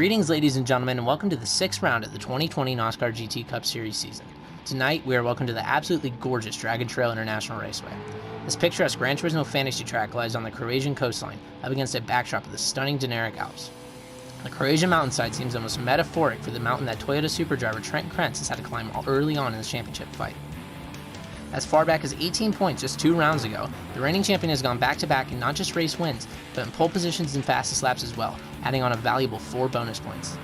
Greetings, ladies and gentlemen, and welcome to the 6th round of the 2020 NOSSCAR GT Cup Series season. Tonight, we are welcome to the absolutely gorgeous Dragon Trail International Raceway. This picturesque Gran Turismo fantasy track lies on the Croatian coastline, up against a backdrop of the stunning Dinaric Alps. The Croatian mountainside seems almost metaphoric for the mountain that Toyota Supra driver Trent Krentz has had to climb early on in the championship fight. As far back as 18 points just 2 rounds ago, the reigning champion has gone back-to-back in not just race wins, but in pole positions and fastest laps as well, adding on a valuable 4 bonus points.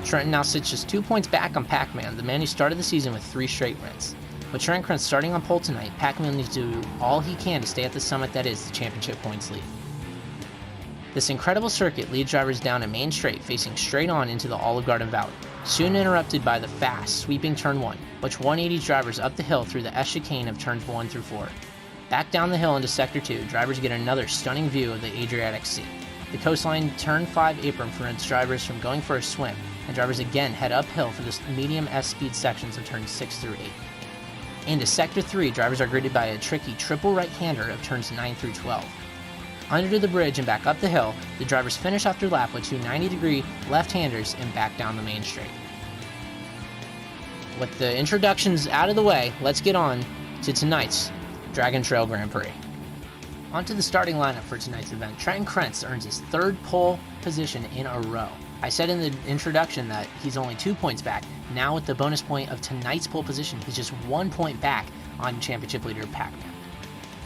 Trent now sits just 2 points back on Pac-Man, the man who started the season with 3 straight wins. With Trent Krentz starting on pole tonight, Pac-Man needs to do all he can to stay at the summit that is the championship points lead. This incredible circuit leads drivers down a main straight facing straight on into the Olive Garden Valley, soon interrupted by the fast, sweeping Turn 1, which 180 drivers up the hill through the S chicane of turns 1 through 4. Back down the hill into Sector 2, drivers get another stunning view of the Adriatic Sea. The coastline Turn 5 apron prevents drivers from going for a swim, and drivers again head uphill for the medium S-speed sections of turns 6 through 8. Into Sector 3, drivers are greeted by a tricky triple right-hander of turns 9 through 12. Under the bridge and back up the hill, the drivers finish off their lap with 2 90-degree left-handers and back down the main straight. With the introductions out of the way, let's get on to tonight's Dragon Trail Grand Prix. Onto the starting lineup for tonight's event. Trent Krentz earns his 3rd pole position in a row. I said in the introduction that he's only 2 points back. Now with the bonus point of tonight's pole position, he's just 1 point back on championship leader Pac-Man.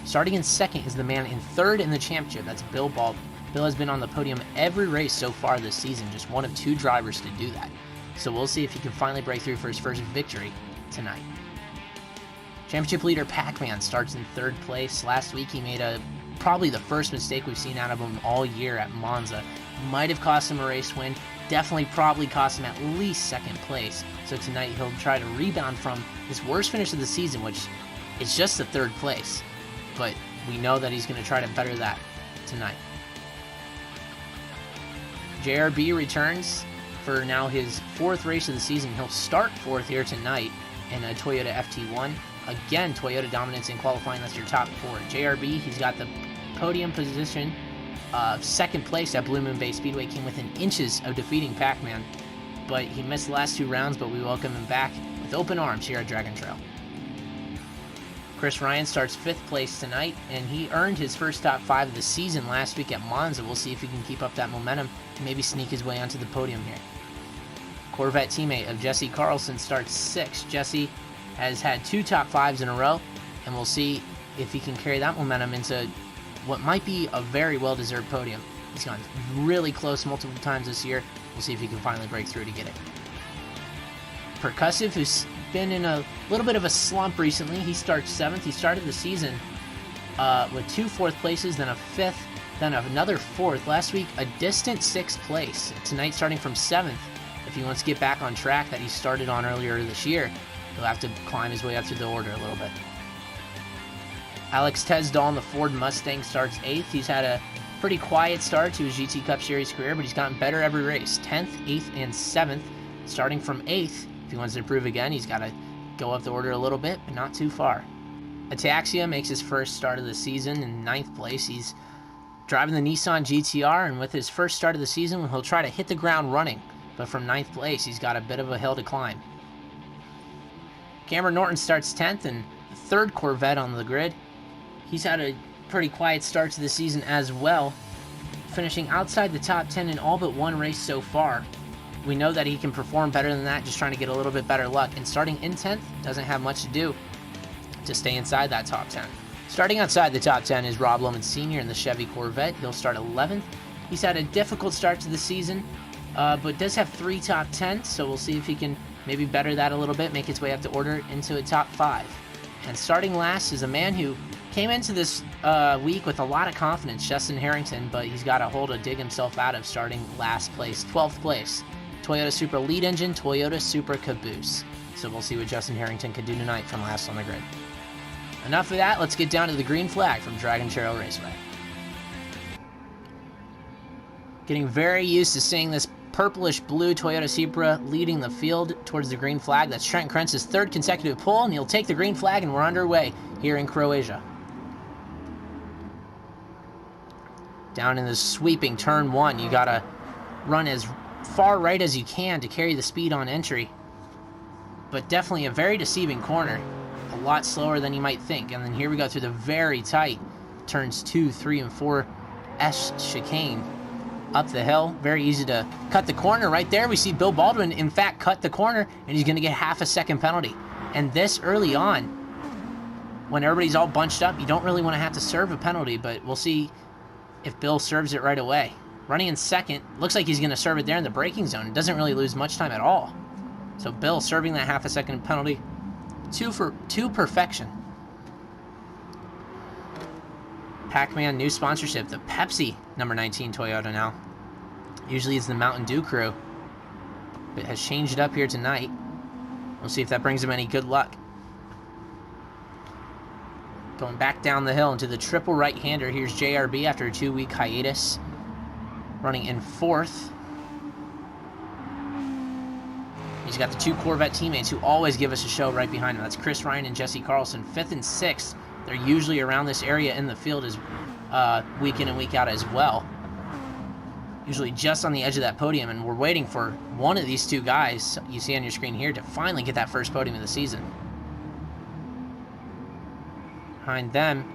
Starting in 2nd is the man in 3rd in the championship, that's Bill Baldwin. Bill has been on the podium every race so far this season, just one of 2 drivers to do that. So we'll see if he can finally break through for his first victory tonight. Championship leader Pac-Man starts in 3rd place. Last week he made probably the first mistake we've seen out of him all year at Monza. Might have cost him a race win, definitely probably cost him at least 2nd place. So tonight he'll try to rebound from his worst finish of the season, which is just the 3rd place. But we know that he's going to try to better that tonight. JRB returns for now his 4th race of the season. He'll start 4th here tonight in a Toyota FT1. Again, Toyota dominance in qualifying, that's your top 4. JRB, he's got the podium position of 2nd place at Blue Moon Bay Speedway, came within inches of defeating Pac-Man, but he missed the last 2 rounds, but we welcome him back with open arms here at Dragon Trail. Chris Ryan starts 5th place tonight, and he earned his first top 5 of the season last week at Monza. We'll see if he can keep up that momentum and maybe sneak his way onto the podium here. Corvette teammate of Jesse Carlson starts 6th. Jesse has had 2 top 5s in a row, and we'll see if he can carry that momentum into what might be a very well-deserved podium. He's gone really close multiple times this year. We'll see if he can finally break through to get it. Percussive, who's been in a little bit of a slump recently. He starts 7th. He started the season with 2 4th places, then a 5th, then another 4th. Last week, a distant 6th place. Tonight, starting from 7th, if he wants to get back on track that he started on earlier this year, he'll have to climb his way up to the order a little bit. Alex Tesdahl in the Ford Mustang starts 8th. He's had a pretty quiet start to his GT Cup Series career, but he's gotten better every race. 10th, 8th, and 7th. Starting from 8th, if he wants to improve again, he's got to go up the order a little bit, but not too far. Ataxia makes his first start of the season in 9th place. He's driving the Nissan GTR, and with his first start of the season, he'll try to hit the ground running. But from 9th place, he's got a bit of a hill to climb. Cameron Norton starts 10th, and the 3rd Corvette on the grid. He's had a pretty quiet start to the season as well, finishing outside the top 10 in all but 1 race so far. We know that he can perform better than that, just trying to get a little bit better luck. And starting in 10th doesn't have much to do to stay inside that top 10. Starting outside the top 10 is Rob Lohman Sr. in the Chevy Corvette. He'll start 11th. He's had a difficult start to the season, but does have 3 top 10s, so we'll see if he can maybe better that a little bit, make his way up the order into a top 5. And starting last is a man who came into this week with a lot of confidence, Justin Harrington, but he's got a hole to dig himself out of, starting last place, 12th place. Toyota Supra lead engine, Toyota Supra caboose. So we'll see what Justin Harrington can do tonight from last on the grid. Enough of that, let's get down to the green flag from Dragon Trail Raceway. Getting very used to seeing this purplish blue Toyota Supra leading the field towards the green flag. That's Trent Krentz's 3rd consecutive pole, and he'll take the green flag, and we're underway here in Croatia. Down in the sweeping turn 1, you gotta run as far right as you can to carry the speed on entry. But definitely a very deceiving corner. A lot slower than you might think. And then here we go through the very tight turns 2, 3, and 4 S chicane up the hill. Very easy to cut the corner. Right there we see Bill Baldwin in fact cut the corner, and he's going to get half a second penalty. And this early on, when everybody's all bunched up, you don't really want to have to serve a penalty, but we'll see if Bill serves it right away. Running in second, looks like he's going to serve it there in the braking zone. It doesn't really lose much time at all. So Bill serving that half a second penalty. 2 for perfection. Pac-Man new sponsorship, the Pepsi number 19 Toyota now. Usually it's the Mountain Dew crew, but has changed it up here tonight. We'll see if that brings him any good luck. Going back down the hill into the triple right-hander. Here's JRB after a 2-week hiatus, running in 4th. He's got the 2 Corvette teammates who always give us a show right behind him. That's Chris Ryan and Jesse Carlson, 5th and 6th. They're usually around this area in the field as week in and week out as well. Usually just on the edge of that podium, and we're waiting for one of these 2 guys you see on your screen here to finally get that first podium of the season. Behind them,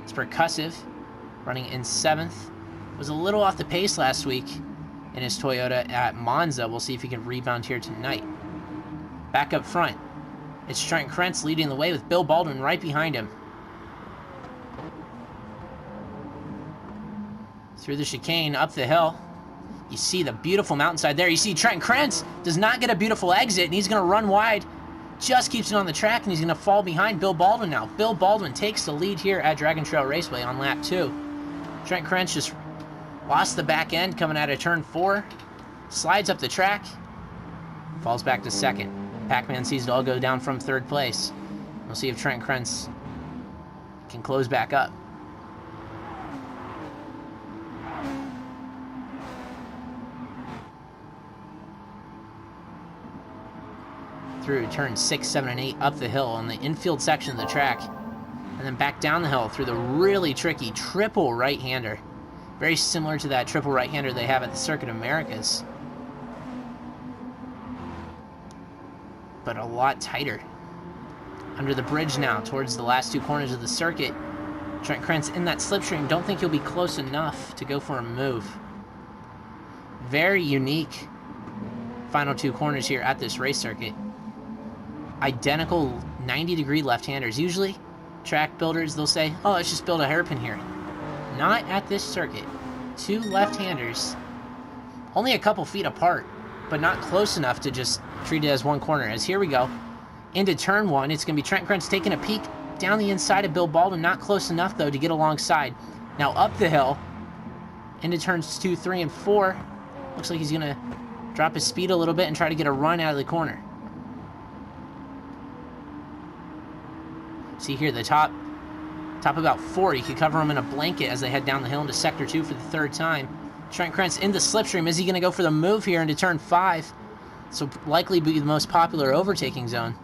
it's Percussive, running in 7th. Was a little off the pace last week in his Toyota at Monza. We'll see if he can rebound here tonight. Back up front, it's Trent Krentz leading the way with Bill Baldwin right behind him. Through the chicane, up the hill. You see the beautiful mountainside there. You see Trent Krentz does not get a beautiful exit, and he's going to run wide. Just keeps it on the track, and he's going to fall behind Bill Baldwin now. Bill Baldwin takes the lead here at Dragon Trail Raceway on lap 2. Trent Krentz just lost the back end coming out of turn 4. Slides up the track. Falls back to 2nd. Pac-Man sees it all go down from 3rd place. We'll see if Trent Krentz can close back up. Through turns 6, 7, and 8 up the hill on the infield section of the track, and then back down the hill through the really tricky triple right-hander. Very similar to that triple right-hander they have at the Circuit Americas, but a lot tighter. Under the bridge now towards the last 2 corners of the circuit. Trent Krentz in that slipstream. Don't think he'll be close enough to go for a move. Very unique final 2 corners here at this race circuit. Identical 90-degree left-handers. Usually, track builders, they'll say, oh, let's just build a hairpin here. Not at this circuit. 2 left-handers, only a couple feet apart, but not close enough to just treat it as 1 corner. As here we go, into turn 1, it's going to be Trent Krentz taking a peek down the inside of Bill Baldwin. Not close enough, though, to get alongside. Now up the hill, into turns 2, 3, and 4. Looks like he's going to drop his speed a little bit and try to get a run out of the corner. See here, the top about 4, you could cover them in a blanket as they head down the hill into Sector 2 for the 3rd time. Trent Krentz in the slipstream. Is he going to go for the move here into turn 5? So likely be the most popular overtaking zone.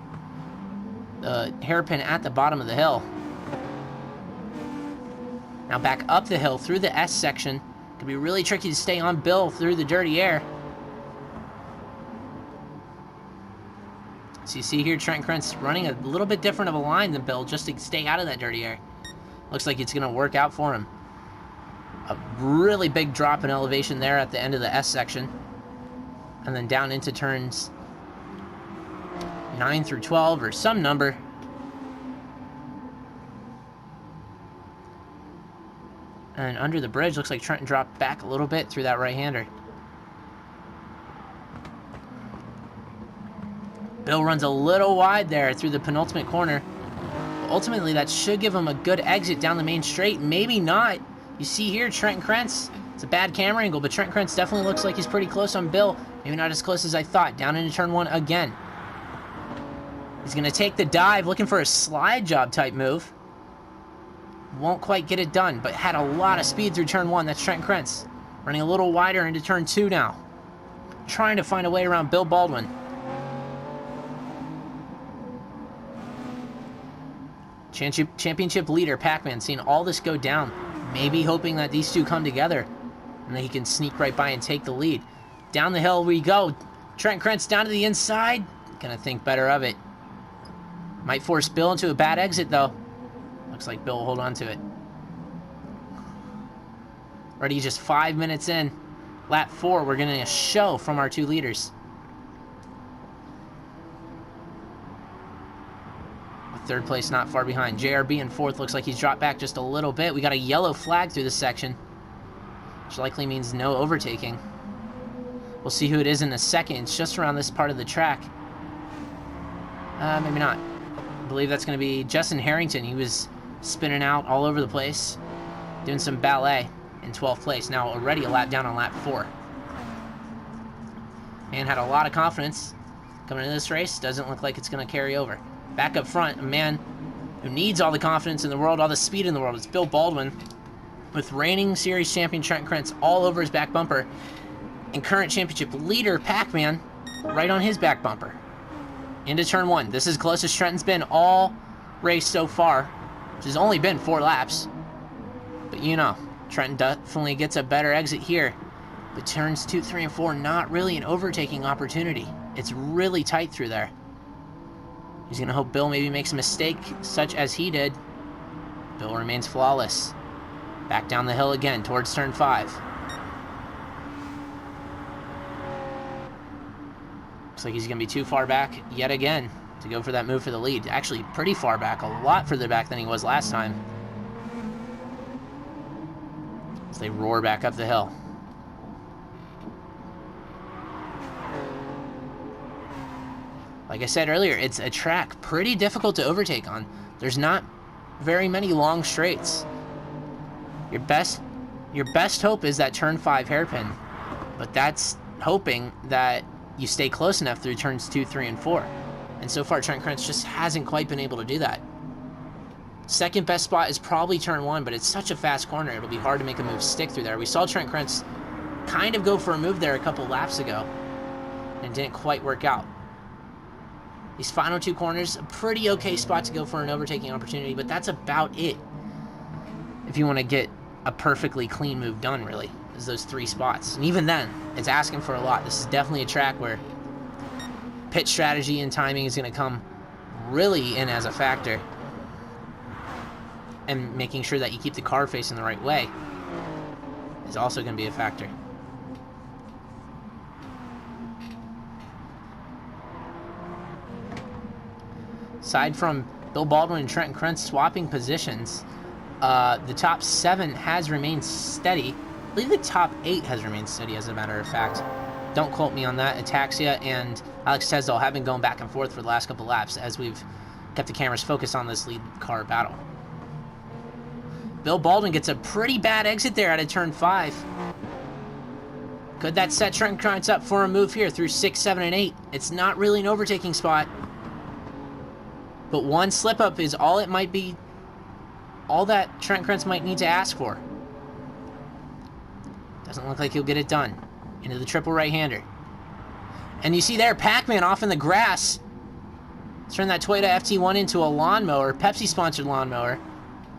The hairpin at the bottom of the hill. Now back up the hill through the S section. Could be really tricky to stay on Bill through the dirty air. So you see here Trent Krentz running a little bit different of a line than Bill just to stay out of that dirty air. Looks like it's going to work out for him. A really big drop in elevation there at the end of the S section. And then down into turns 9 through 12 or some number. And under the bridge, looks like Trenton dropped back a little bit through that right-hander. Bill runs a little wide there through the penultimate corner. Ultimately, that should give him a good exit down the main straight. Maybe not. You see here, Trent Krentz. It's a bad camera angle, but Trent Krentz definitely looks like he's pretty close on Bill. Maybe not as close as I thought. Down into turn 1 again. He's going to take the dive, looking for a slide job type move. Won't quite get it done, but had a lot of speed through turn 1. That's Trent Krentz. Running a little wider into turn 2 now. Trying to find a way around Bill Baldwin. Championship leader Pac-Man seeing all this go down. Maybe hoping that these two come together and that he can sneak right by and take the lead. Down the hill we go. Trent Krentz down to the inside. Gonna think better of it. Might force Bill into a bad exit, though. Looks like Bill will hold on to it. Already just 5 minutes in. Lap 4, we're getting a show from our 2 leaders. With 3rd place not far behind. JRB in 4th. Looks like he's dropped back just a little bit. We got a yellow flag through this section, which likely means no overtaking. We'll see who it is in a second. It's just around this part of the track. Maybe not. I believe that's going to be Justin Harrington. He was spinning out all over the place, doing some ballet in 12th place. Now already a lap down on lap 4. Man had a lot of confidence coming into this race. Doesn't look like it's going to carry over. Back up front, a man who needs all the confidence in the world, all the speed in the world. It's Bill Baldwin, with reigning series champion Trent Krentz all over his back bumper, and current championship leader Pac-Man right on his back bumper. Into turn 1. This is closest Trenton's been all race so far, which has only been 4 laps. But you know, Trenton definitely gets a better exit here. But turns 2, 3, and 4, not really an overtaking opportunity. It's really tight through there. He's going to hope Bill maybe makes a mistake such as he did. Bill remains flawless. Back down the hill again towards turn 5. Looks like he's going to be too far back yet again to go for that move for the lead. Actually, pretty far back, a lot further back than he was last time. As they roar back up the hill. Like I said earlier, it's a track pretty difficult to overtake on. There's not very many long straights. Your best hope is that turn 5 hairpin, but that's hoping that you stay close enough through turns 2, 3, and 4. And so far, Trent Krentz just hasn't quite been able to do that. Second best spot is probably turn 1, but it's such a fast corner, it'll be hard to make a move stick through there. We saw Trent Krentz kind of go for a move there a couple laps ago, and it didn't quite work out. These final 2 corners, a pretty okay spot to go for an overtaking opportunity, but that's about it. If you want to get a perfectly clean move done, really, is those 3 spots. And even then, it's asking for a lot. This is definitely a track where pit strategy and timing is going to come really in as a factor. And making sure that you keep the car facing the right way is also going to be a factor. Aside from Bill Baldwin and Trent Krentz swapping positions, the top 7 has remained steady. I believe the top 8 has remained steady, as a matter of fact. Don't quote me on that. Ataxia and Alex Tesdall have been going back and forth for the last couple laps as we've kept the cameras focused on this lead car battle. Bill Baldwin gets a pretty bad exit there out of turn 5. Could that set Trent Krentz up for a move here through 6, 7, and 8? It's not really an overtaking spot. But one slip up is all it might be, all that Trent Krentz might need to ask for. Doesn't look like he'll get it done. Into the triple right-hander. And you see there, Pac-Man off in the grass. Turn that Toyota FT1 into a lawnmower, Pepsi-sponsored lawnmower.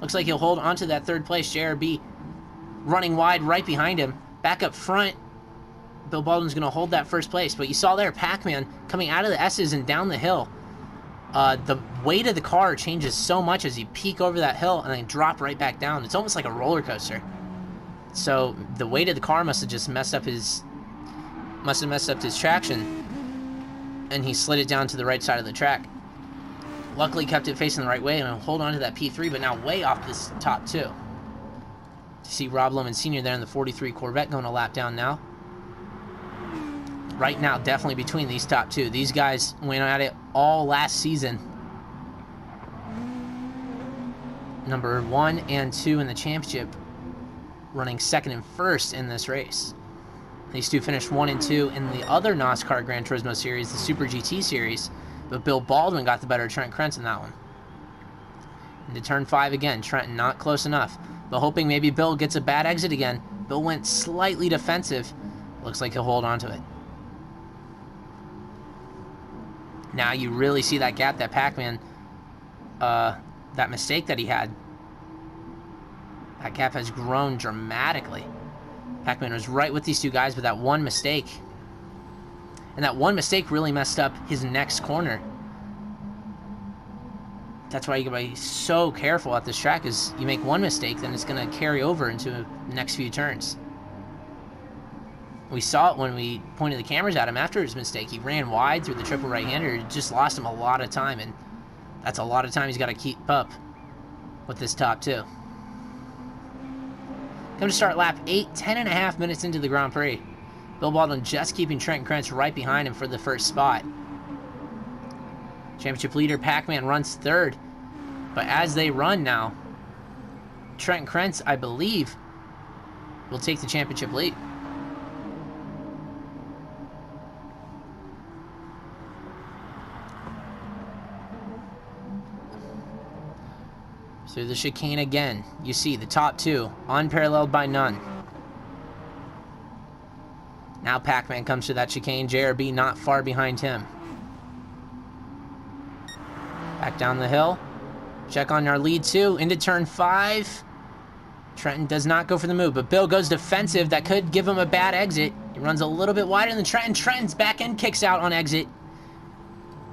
Looks like he'll hold onto that 3rd place. JRB running wide right behind him. Back up front, Bill Baldwin's going to hold that 1st place. But you saw there, Pac-Man coming out of the S's and down the hill. The weight of the car changes so much as you peak over that hill and then drop right back down. It's almost like a roller coaster. So the weight of the car must have just messed up his traction, and he slid it down to the right side of the track. Luckily kept it facing the right way and will hold on to that P3, but now way off this top 2. To see Rob Lohman Sr. there in the 43 Corvette going a lap down now. Right now, definitely between these top 2. These guys went at it all last season. Number 1 and 2 in the championship, running 2nd and 1st in this race. These 2 finished 1 and 2 in the other NOSSCAR Gran Turismo Series, the Supra GT Series, but Bill Baldwin got the better of Trent Krentz in that one. Into turn 5 again, Trenton not close enough, but hoping maybe Bill gets a bad exit again. Bill went slightly defensive. Looks like he'll hold on to it. Now you really see that gap that Pac-Man, that mistake that he had. That gap has grown dramatically. Pac-Man was right with these 2 guys, but that one mistake And that one mistake really messed up his next corner. That's why you gotta be so careful at this track, is you make one mistake, then it's gonna carry over into the next few turns. We saw it when we pointed the cameras at him after his mistake. He ran wide through the triple right-hander. It just lost him a lot of time, and that's a lot of time he's got to keep up with this top two. Come to start lap 8, 10.5 minutes into the Grand Prix. Bill Baldwin just keeping Trent Krentz right behind him for the first spot. Championship leader Pac-Man runs third, but as they run now, Trent Krentz, I believe, will take the championship lead. Through the chicane again, you see the top two, unparalleled by none. Now Pac-Man comes to that chicane, JRB not far behind him. Back down the hill. Check on our lead two, into turn 5. Trenton does not go for the move, but Bill goes defensive. That could give him a bad exit. He runs a little bit wider than Trenton. Trenton's back end kicks out on exit.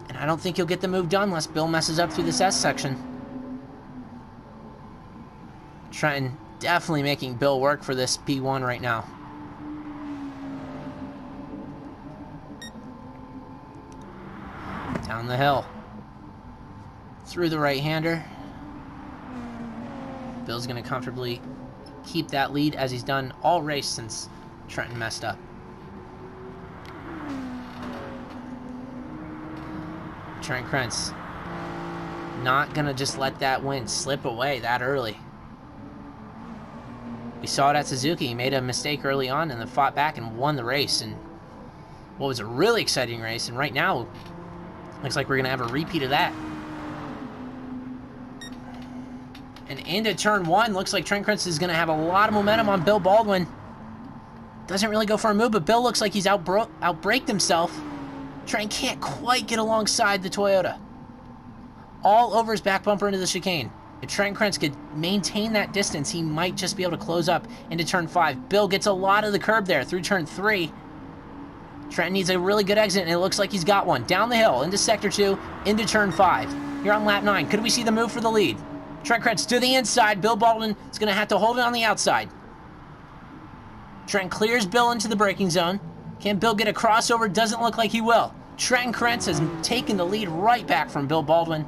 And I don't think he'll get the move done unless Bill messes up through this S section. Trenton definitely making Bill work for this P1 right now. Down the hill. Through the right-hander. Bill's going to comfortably keep that lead as he's done all race since Trenton messed up. Trent Krentz not going to just let that win slip away that early. We saw it at Suzuki. He made a mistake early on and then fought back and won the race. And what was a really exciting race. And right now, looks like we're going to have a repeat of that. And into turn 1, looks like Trent Krentz is going to have a lot of momentum on Bill Baldwin. Doesn't really go for a move, but Bill looks like he's outbraked himself. Trent can't quite get alongside the Toyota. All over his back bumper into the chicane. If Trent Krentz could maintain that distance, he might just be able to close up into turn 5. Bill gets a lot of the curb there through turn 3. Trent needs a really good exit, and it looks like he's got one. Down the hill, into sector 2, into turn 5. Here on lap 9, could we see the move for the lead? Trent Krentz to the inside. Bill Baldwin is going to have to hold it on the outside. Trent clears Bill into the braking zone. Can Bill get a crossover? Doesn't look like he will. Trent Krentz has taken the lead right back from Bill Baldwin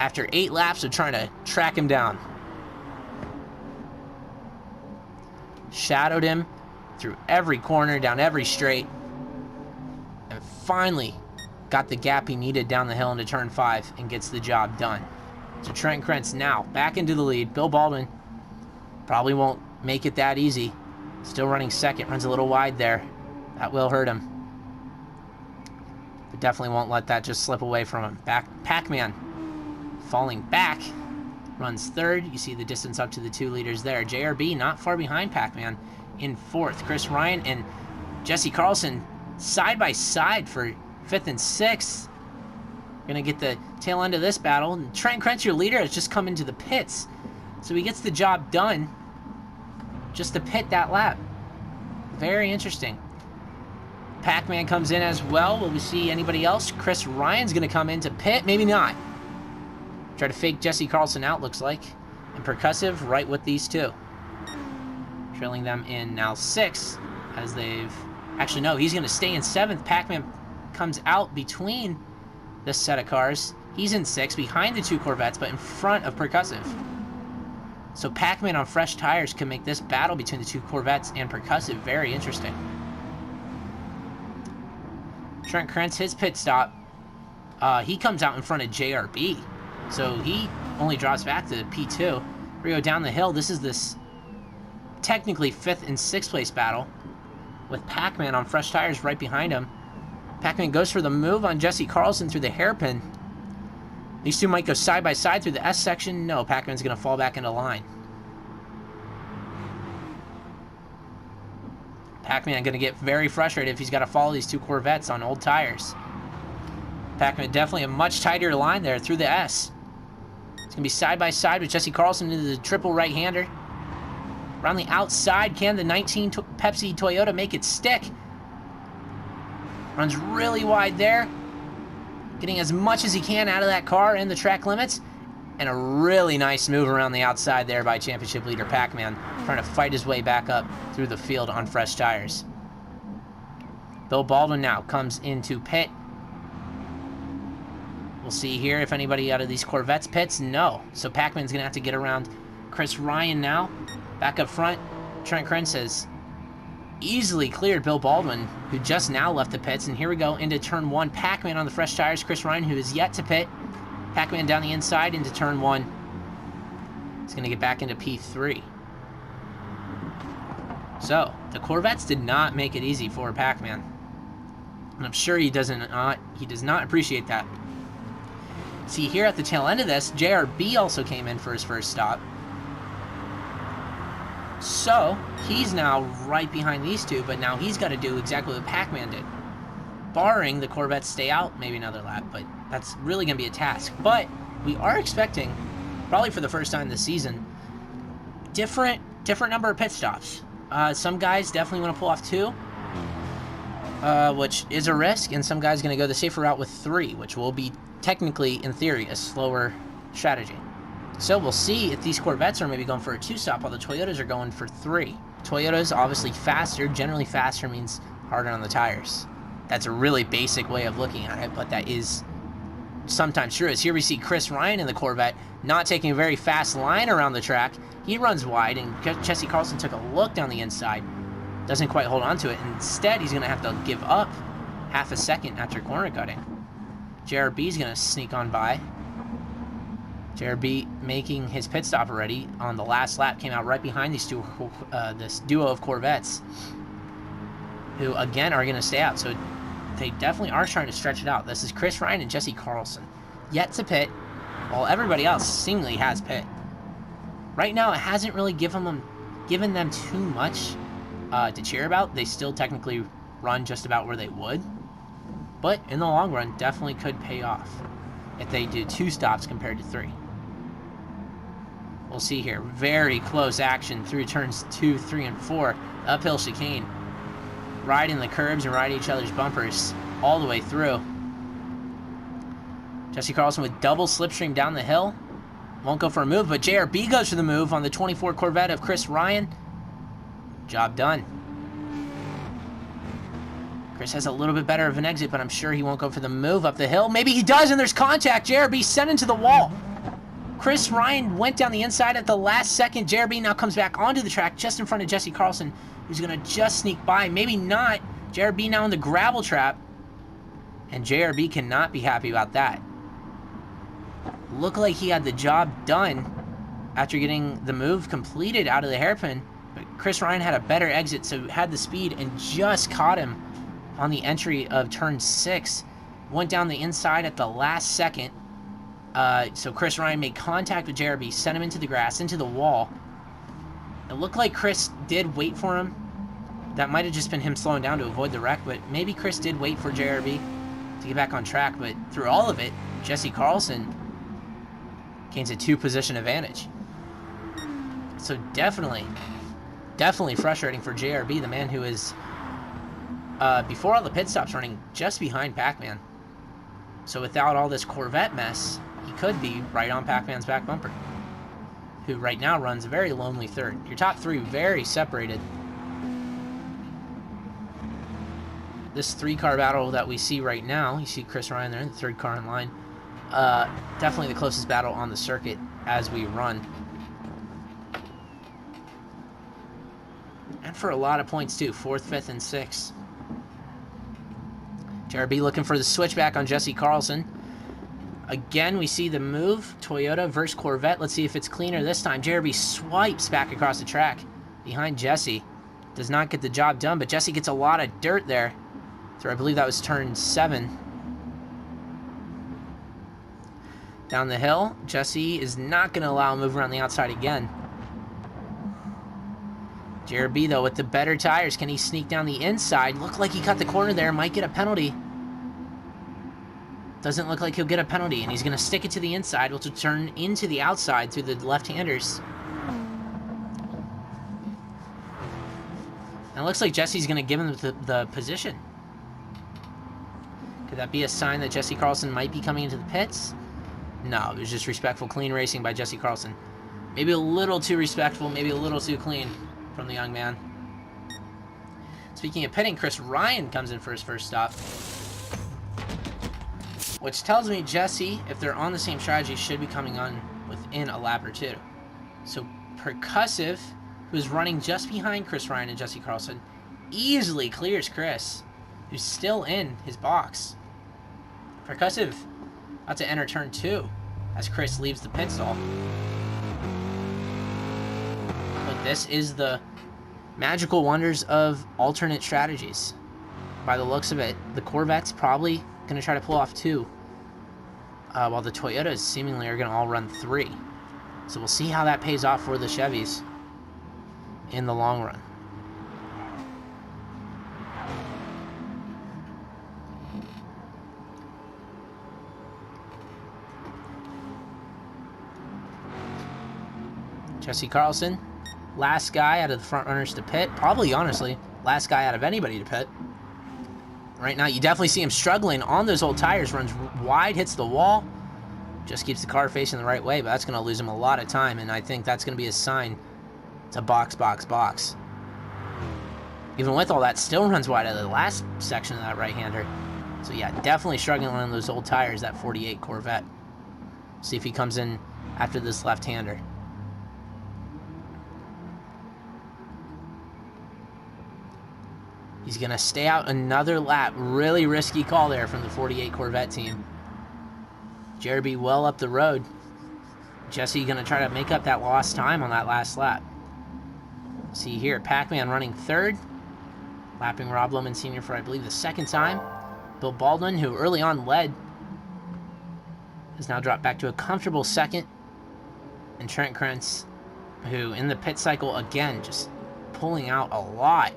after 8 laps of trying to track him down. Shadowed him through every corner, down every straight, and finally got the gap he needed down the hill into turn 5 and gets the job done. So Trent Krentz now back into the lead. Bill Baldwin probably won't make it that easy. Still running second, runs a little wide there. That will hurt him. But definitely won't let that just slip away from him. Pac-Man falling back, runs third. You see the distance up to the 2 leaders there. JRB not far behind Pac-Man in 4th. Chris Ryan and Jesse Carlson side by side for 5th and 6th. Gonna get the tail end of this battle. And Trent Krentz, your leader, has just come into the pits, so he gets the job done just to pit that lap. Very interesting. Pac-Man comes in as well. Will we see anybody else? Chris Ryan's gonna come in to pit. Maybe not. Try to fake Jesse Carlson out, looks like. And Percussive right with these two. Trailing them in now 6th, as they've... Actually, no, he's going to stay in 7th. Pac-Man comes out between this set of cars. He's in 6th, behind the 2 Corvettes, but in front of Percussive. So Pac-Man on fresh tires can make this battle between the 2 Corvettes and Percussive very interesting. Trent Krentz, his pit stop, he comes out in front of JRB. So he only drops back to P2. We go down the hill. This is this technically 5th and 6th place battle with Pac-Man on fresh tires right behind him. Pac-Man goes for the move on Jesse Carlson through the hairpin. These two might go side by side through the S section. No, Pac-Man's going to fall back into line. Pac-Man going to get very frustrated if he's got to follow these 2 Corvettes on old tires. Pac-Man definitely a much tighter line there through the S. It's going to be side by side with Jesse Carlson into the triple right-hander. Around the outside, can the 19 Pepsi Toyota make it stick? Runs really wide there. Getting as much as he can out of that car in the track limits. And a really nice move around the outside there by championship leader Pac-Man, trying to fight his way back up through the field on fresh tires. Bill Baldwin now comes into pit. We'll see here if anybody out of these Corvettes pits. No. So Pac-Man's going to have to get around Chris Ryan now. Back up front, Trent Krenz has easily cleared Bill Baldwin, who just now left the pits. And here we go into turn 1. Pac-Man on the fresh tires. Chris Ryan, who is yet to pit. Pac-Man down the inside into turn 1. He's going to get back into P3. So, the Corvettes did not make it easy for Pac-Man. And I'm sure he does not appreciate that. See, here at the tail end of this, JRB also came in for his first stop. So, he's now right behind these two, but now he's got to do exactly what Pac-Man did. Barring the Corvettes stay out maybe another lap, but that's really going to be a task. But we are expecting, probably for the first time this season, different number of pit stops. Some guys definitely want to pull off 2, which is a risk, and some guys going to go the safer route with 3, which will be technically, in theory, a slower strategy. So we'll see if these Corvettes are maybe going for a 2-stop while the Toyotas are going for 3. Toyotas obviously faster. Generally faster means harder on the tires. That's a really basic way of looking at it, but that is sometimes true. As here we see Chris Ryan in the Corvette not taking a very fast line around the track. He runs wide, and Jesse Carlson took a look down the inside. Doesn't quite hold on to it. Instead, he's going to have to give up half a second after corner cutting. JRB's going to sneak on by. JRB making his pit stop already on the last lap. Came out right behind these two, this duo of Corvettes, who again are going to stay out. So they definitely are trying to stretch it out. This is Chris Ryan and Jesse Carlson, yet to pit, while everybody else seemingly has pit. Right now, it hasn't really given them too much to cheer about. They still technically run just about where they would, but in the long run, definitely could pay off if they do 2 stops compared to 3. We'll see here. Very close action through turns 2, 3, and 4. Uphill chicane. Riding the curbs and riding each other's bumpers all the way through. Jesse Carlson with double slipstream down the hill. Won't go for a move, but JRB goes for the move on the 24 Corvette of Chris Ryan. Job done. Chris has a little bit better of an exit, but I'm sure he won't go for the move up the hill. Maybe he does, and there's contact. JRB sent into the wall. Chris Ryan went down the inside at the last second. JRB now comes back onto the track just in front of Jesse Carlson, who's going to just sneak by. Maybe not. JRB now in the gravel trap, and JRB cannot be happy about that. Looked like he had the job done after getting the move completed out of the hairpin, but Chris Ryan had a better exit, so had the speed and just caught him on the entry of turn 6. Went down the inside at the last second. So Chris Ryan made contact with JRB, sent him into the grass, into the wall. It looked like Chris did wait for him. That might have just been him slowing down to avoid the wreck, but maybe Chris did wait for JRB to get back on track. But through all of it, Jesse Carlson gains a 2-position advantage. So definitely frustrating for JRB, the man who is, before all the pit stops, running just behind Pac-Man. So without all this Corvette mess, he could be right on Pac-Man's back bumper, who right now runs a very lonely third. Your top 3 very separated. This 3-car battle that we see right now, you see Chris Ryan there in the 3rd car in line. Definitely the closest battle on the circuit as we run. And for a lot of points too, 4th, 5th, and 6th. JRB looking for the switchback on Jesse Carlson. Again, we see the move, Toyota versus Corvette. Let's see if it's cleaner this time. JRB swipes back across the track behind Jesse. Does not get the job done, but Jesse gets a lot of dirt there. So I believe that was turn 7. Down the hill, Jesse is not going to allow him to move around the outside again. JRB, though, with the better tires, can he sneak down the inside? Looked like he cut the corner there, might get a penalty. Doesn't look like he'll get a penalty, and he's going to stick it to the inside, which will turn into the outside through the left-handers. And it looks like Jesse's going to give him the position. Could that be a sign that Jesse Carlson might be coming into the pits? No, it was just respectful, clean racing by Jesse Carlson. Maybe a little too respectful, maybe a little too clean from the young man. Speaking of pitting, Chris Ryan comes in for his first stop. Which tells me Jesse, if they're on the same strategy, should be coming on within a lap or two. So Percussive, who's running just behind Chris Ryan and Jesse Carlson, easily clears Chris, who's still in his box. Percussive about to enter turn 2 as Chris leaves the pit stall. But this is the magical wonders of alternate strategies. By the looks of it, the Corvette's probably going to try to pull off 2, while the Toyotas seemingly are going to all run 3. So we'll see how that pays off for the Chevys in the long run. Jesse Carlson, last guy out of the front runners to pit. Probably, honestly, last guy out of anybody to pit. Right now, you definitely see him struggling on those old tires. Runs wide, hits the wall. Just keeps the car facing the right way, but that's going to lose him a lot of time, and I think that's going to be a sign to box, box, box. Even with all that, still runs wide out of the last section of that right-hander. So yeah, definitely struggling on those old tires, that 48 Corvette. See if he comes in after this left-hander. He's going to stay out another lap. Really risky call there from the 48 Corvette team. Jeremy well up the road. Jesse going to try to make up that lost time on that last lap. See here, Pac-Man running 3rd. Lapping Rob Lohman Sr. for, I believe, the 2nd time. Bill Baldwin, who early on led, has now dropped back to a comfortable 2nd. And Trent Krentz, who in the pit cycle, again, just pulling out a lot.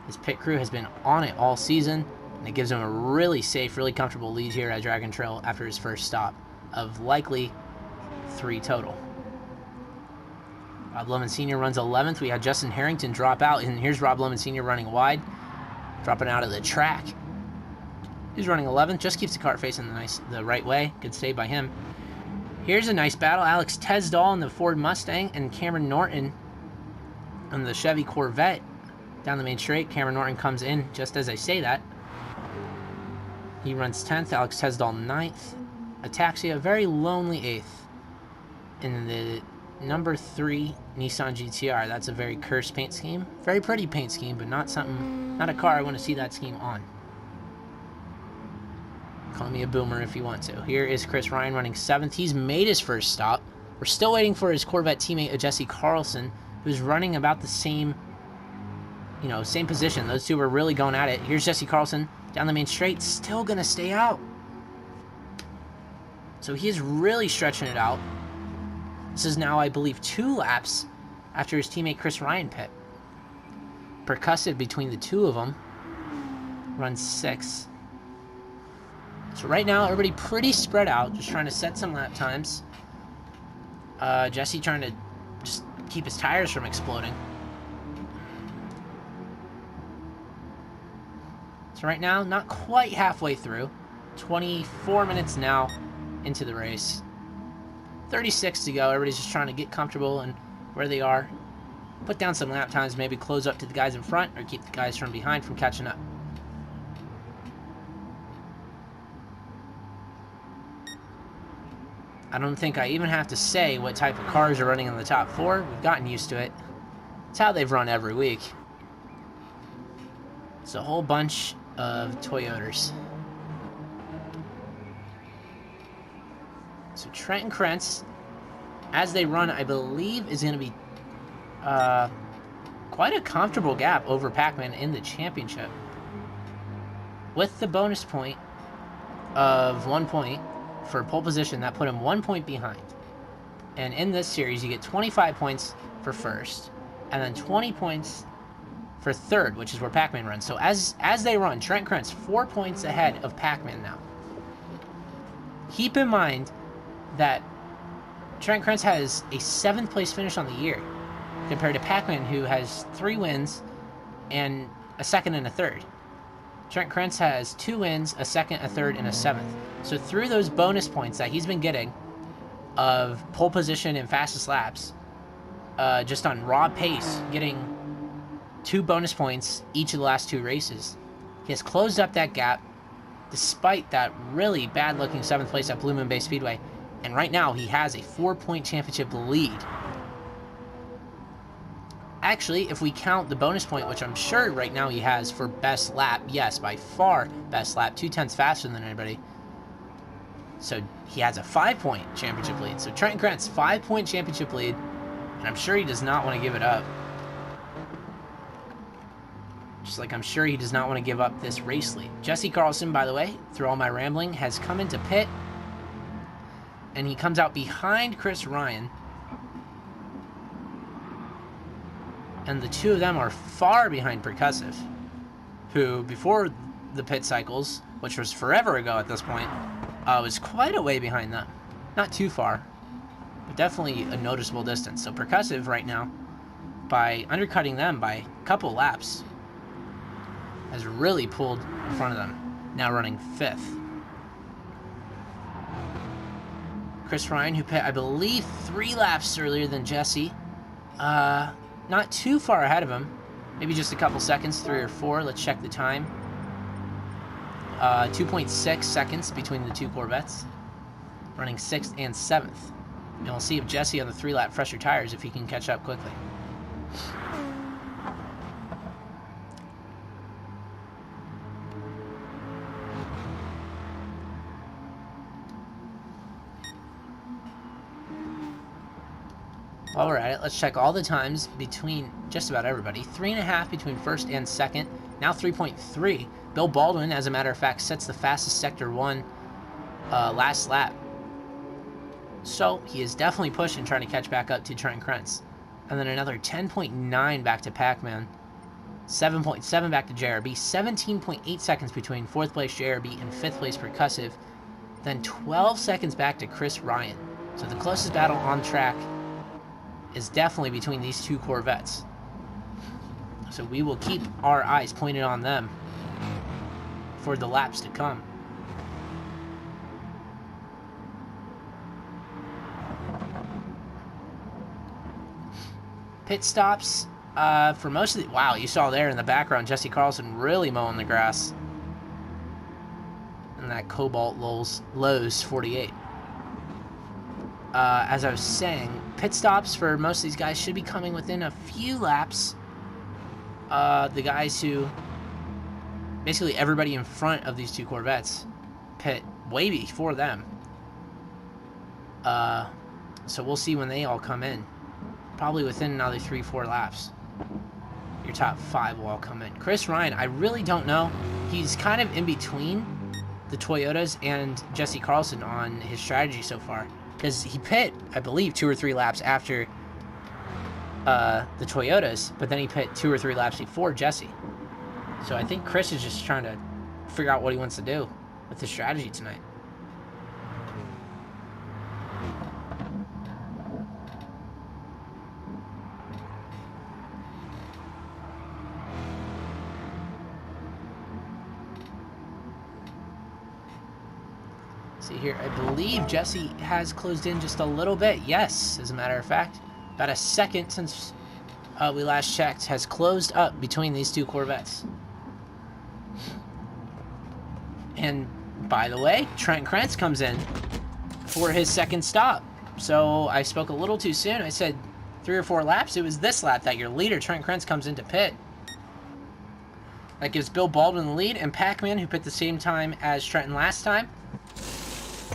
His pit crew has been on it all season, and it gives him a really safe, really comfortable lead here at Dragon Trail after his first stop of likely 3 total. Rob Lohman Sr. runs 11th. We had Justin Harrington drop out, and here's Rob Lohman Sr. running wide, dropping out of the track. He's running 11th, just keeps the car facing the right way. Good save by him. Here's a nice battle. Alex Tesdall in the Ford Mustang and Cameron Norton on the Chevy Corvette. Down the main straight, Cameron Norton comes in just as I say that. He runs 10th, Alex Tesdall 9th. Ataxia, very lonely 8th. In the number 3 Nissan GTR, that's a very cursed paint scheme. Very pretty paint scheme, but not a car I want to see that scheme on. Call me a boomer if you want to. Here is Chris Ryan running 7th. He's made his first stop. We're still waiting for his Corvette teammate, Jesse Carlson, who's running about the same position. Those two were really going at it. Here's Jesse Carlson down the main straight, still going to stay out. So he is really stretching it out. This is now, I believe, 2 laps after his teammate Chris Ryan pit. Percussive between the two of them. Runs 6th. So right now, everybody pretty spread out, just trying to set some lap times. Jesse trying to just keep his tires from exploding. So right now, not quite halfway through. 24 minutes now into the race. 36 to go. Everybody's just trying to get comfortable and where they are. Put down some lap times, maybe close up to the guys in front or keep the guys from behind from catching up. I don't think I even have to say what type of cars are running in the top 4. We've gotten used to it. It's how they've run every week. It's a whole bunch of Toyotas. So Trent Krentz, as they run, I believe is going to be quite a comfortable gap over Pac-Man in the championship. With the bonus point of 1 point for pole position, that put him 1 point behind. And in this series, you get 25 points for first, and then 20 points for third, which is where Pac-Man runs. So as they run, Trent Krentz 4 points ahead of Pac-Man now. Keep in mind that Trent Krentz has a 7th place finish on the year compared to Pac-Man, who has 3 wins and a 2nd and a 3rd. Trent Krentz has 2 wins, a 2nd, a 3rd, and a 7th. So through those bonus points that he's been getting of pole position and fastest laps, just on raw pace, getting 2 bonus points each of the last 2 races, he has closed up that gap despite that really bad-looking 7th place at Blue Moon Bay Speedway. And right now, he has a 4-point championship lead. Actually, if we count the bonus point, which I'm sure right now he has for best lap, yes, by far best lap, 2/10 faster than anybody. So he has a 5-point championship lead. So Trent Krentz, 5-point championship lead, and I'm sure he does not want to give it up. Just like I'm sure he does not want to give up this race lead. Jesse Carlson, by the way, through all my rambling, has come into pit, and he comes out behind Chris Ryan. And the 2 of them are far behind Percussive, who, before the pit cycles, which was forever ago at this point, was quite a way behind them. Not too far, but definitely a noticeable distance. So Percussive right now, by undercutting them by a couple laps, has really pulled in front of them, now running 5th. Chris Ryan, who pit, I believe, 3 laps earlier than Jesse, not too far ahead of him, maybe just a couple seconds, 3 or 4. Let's check the time. 2.6 seconds between the 2 Corvettes, running 6th and 7th. And we'll see if Jesse on the 3-lap fresher tires, if he can catch up quickly. While we're at it, let's check all the times between just about everybody. 3.5 between 1st and 2nd. Now 3.3. Bill Baldwin, as a matter of fact, sets the fastest Sector 1 last lap. So he is definitely pushing, trying to catch back up to Trent Krentz. And then another 10.9 back to Pac-Man. 7.7 back to JRB. 17.8 seconds between 4th place JRB and 5th place Percussive. Then 12 seconds back to Chris Ryan. So the closest battle on track is definitely between these 2 Corvettes. So we will keep our eyes pointed on them for the laps to come. Pit stops for most of the... Wow, you saw there in the background, Jesse Carlson really mowing the grass. And that Cobalt Lowe's 48. As I was saying, pit stops for most of these guys should be coming within a few laps. The guys who, basically everybody in front of these 2 Corvettes, pit way before them. So we'll see when they all come in. Probably within another 3-4 laps. Your top 5 will all come in. Chris Ryan, I really don't know. He's kind of in between the Toyotas and Jesse Carlson on his strategy so far. Because he pit, I believe, 2 or 3 laps after the Toyotas, but then he pit 2 or 3 laps before Jesse. So I think Chris is just trying to figure out what he wants to do with his strategy tonight. See here, I believe Jesse has closed in just a little bit. Yes, as a matter of fact. About a second since we last checked has closed up between these 2 Corvettes. And by the way, Trent Krentz comes in for his 2nd stop. So I spoke a little too soon. I said 3 or 4 laps. It was this lap that your leader, Trent Krentz, comes into pit. That gives Bill Baldwin the lead, and Pac-Man, who pit the same time as Trenton last time,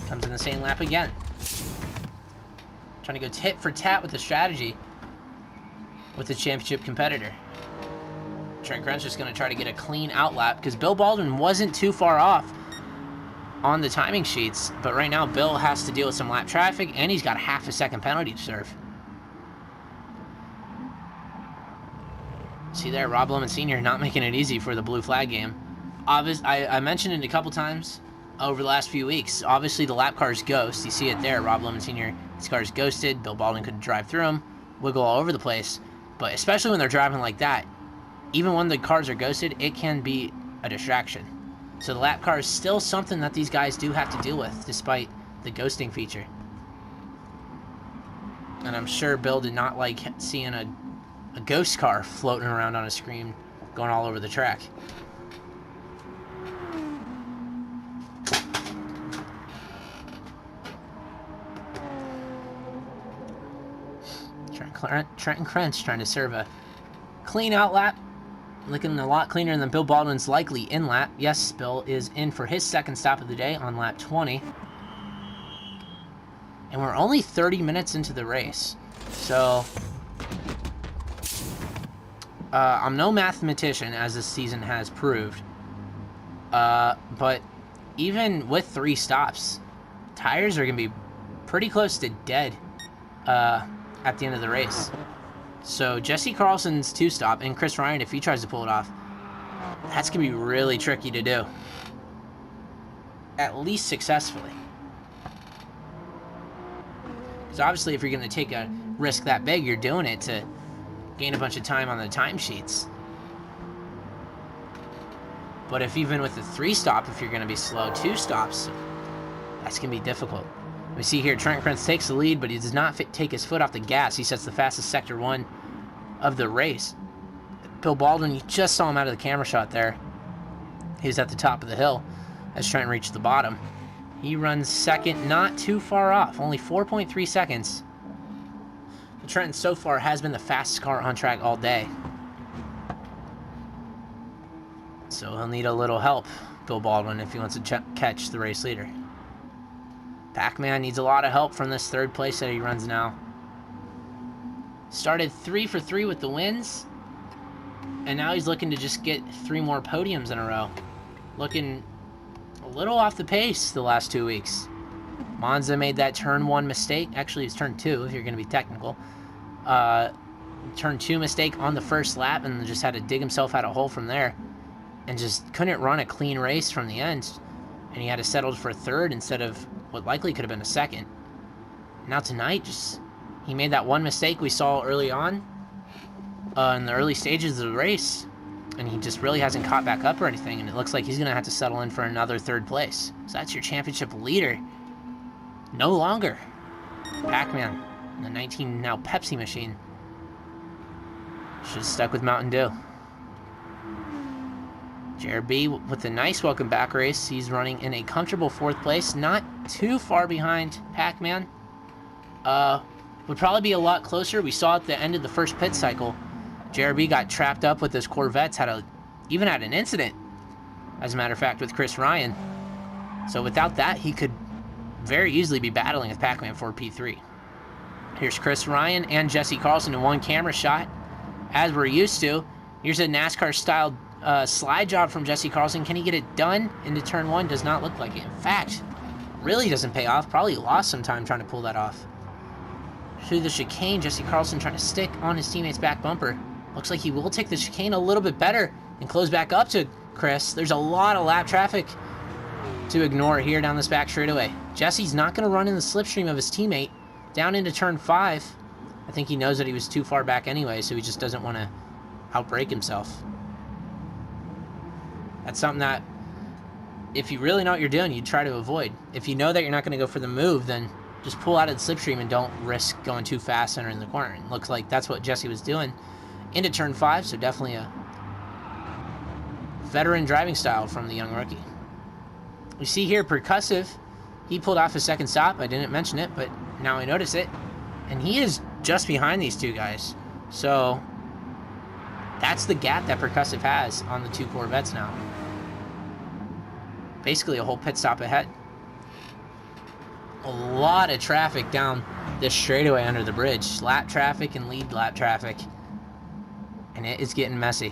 comes in the same lap again. Trying to go tit for tat with the strategy with the championship competitor. Trent Krentz just going to try to get a clean out lap because Bill Baldwin wasn't too far off on the timing sheets, but right now Bill has to deal with some lap traffic and he's got a half a second penalty to serve. See there, Rob Lemon Sr. not making it easy for the blue flag game. I mentioned it a couple times over the last few weeks. Obviously, the lap cars ghost. You see it there. Rob Lemon Sr., his car's ghosted. Bill Baldwin couldn't drive through them. Wiggle all over the place. But especially when they're driving like that, even when the cars are ghosted, it can be a distraction. So the lap car is still something that these guys do have to deal with, despite the ghosting feature. And I'm sure Bill did not like seeing a ghost car floating around on a screen, going all over the track. Trenton Crunch trying to serve a clean out lap. Looking a lot cleaner than Bill Baldwin's likely in lap. Yes, Bill is in for his second stop of the day on lap 20. And we're only 30 minutes into the race. So, I'm no mathematician, as this season has proved. But even with 3 stops, tires are going to be pretty close to dead at the end of the race. So Jesse Carlson's 2-stop, and Chris Ryan, if he tries to pull it off, that's going to be really tricky to do. At least successfully. Because obviously if you're going to take a risk that big, you're doing it to gain a bunch of time on the timesheets. But if even with the 3-stop, if you're going to be slow, 2 stops, that's going to be difficult. We see here Trent Krentz takes the lead, but he does not take his foot off the gas. He sets the fastest Sector 1 of the race. Bill Baldwin, you just saw him out of the camera shot there. He's at the top of the hill as Trent reached the bottom. He runs second, not too far off, only 4.3 seconds. But Trent so far has been the fastest car on track all day. So he'll need a little help, Bill Baldwin, if he wants to catch the race leader. Pac-Man needs a lot of help from this 3rd place that he runs now. Started 3 for 3 with the wins, and now he's looking to just get 3 more podiums in a row. Looking a little off the pace the last 2 weeks. Monza made that turn 1 mistake. Actually, it's turn 2 if you're going to be technical. Turn 2 mistake on the first lap, and just had to dig himself out a hole from there. And just couldn't run a clean race from the end. And he had to settle for a 3rd instead of what likely could have been a 2nd. Now tonight, he made that 1 mistake we saw early on in the early stages of the race, and he just really hasn't caught back up or anything, and it looks like he's going to have to settle in for another 3rd place. So that's your championship leader. No longer. Pac-Man, the 19 now Pepsi machine. Should have stuck with Mountain Dew. Jared B with a nice welcome back race. He's running in a comfortable 4th place, not too far behind Pac-Man. Would probably be a lot closer. We saw at the end of the first pit cycle, Jared B got trapped up with his Corvettes, even had an incident, as a matter of fact, with Chris Ryan. So without that, he could very easily be battling with Pac-Man for P3. Here's Chris Ryan and Jesse Carlson in one camera shot, as we're used to. Here's a NASCAR-style slide job from Jesse Carlson. Can he get it done into turn 1? Does not look like it. In fact, really doesn't pay off. Probably lost some time trying to pull that off. Through the chicane, Jesse Carlson trying to stick on his teammate's back bumper. Looks like he will take the chicane a little bit better and close back up to Chris. There's a lot of lap traffic to ignore here down this back straightaway. Jesse's not going to run in the slipstream of his teammate down into turn 5. I think he knows that he was too far back anyway, so he just doesn't want to outbrake himself. That's something that, if you really know what you're doing, you'd try to avoid. If you know that you're not going to go for the move, then just pull out of the slipstream and don't risk going too fast entering the corner. And it looks like that's what Jesse was doing into turn 5, so definitely a veteran driving style from the young rookie. We see here Percussive. He pulled off his 2nd stop. I didn't mention it, but now I notice it. And he is just behind these 2 guys. So that's the gap that Percussive has on the 2 Corvettes now. Basically a whole pit stop ahead. A lot of traffic down this straightaway under the bridge. Lap traffic and lead lap traffic. And it is getting messy.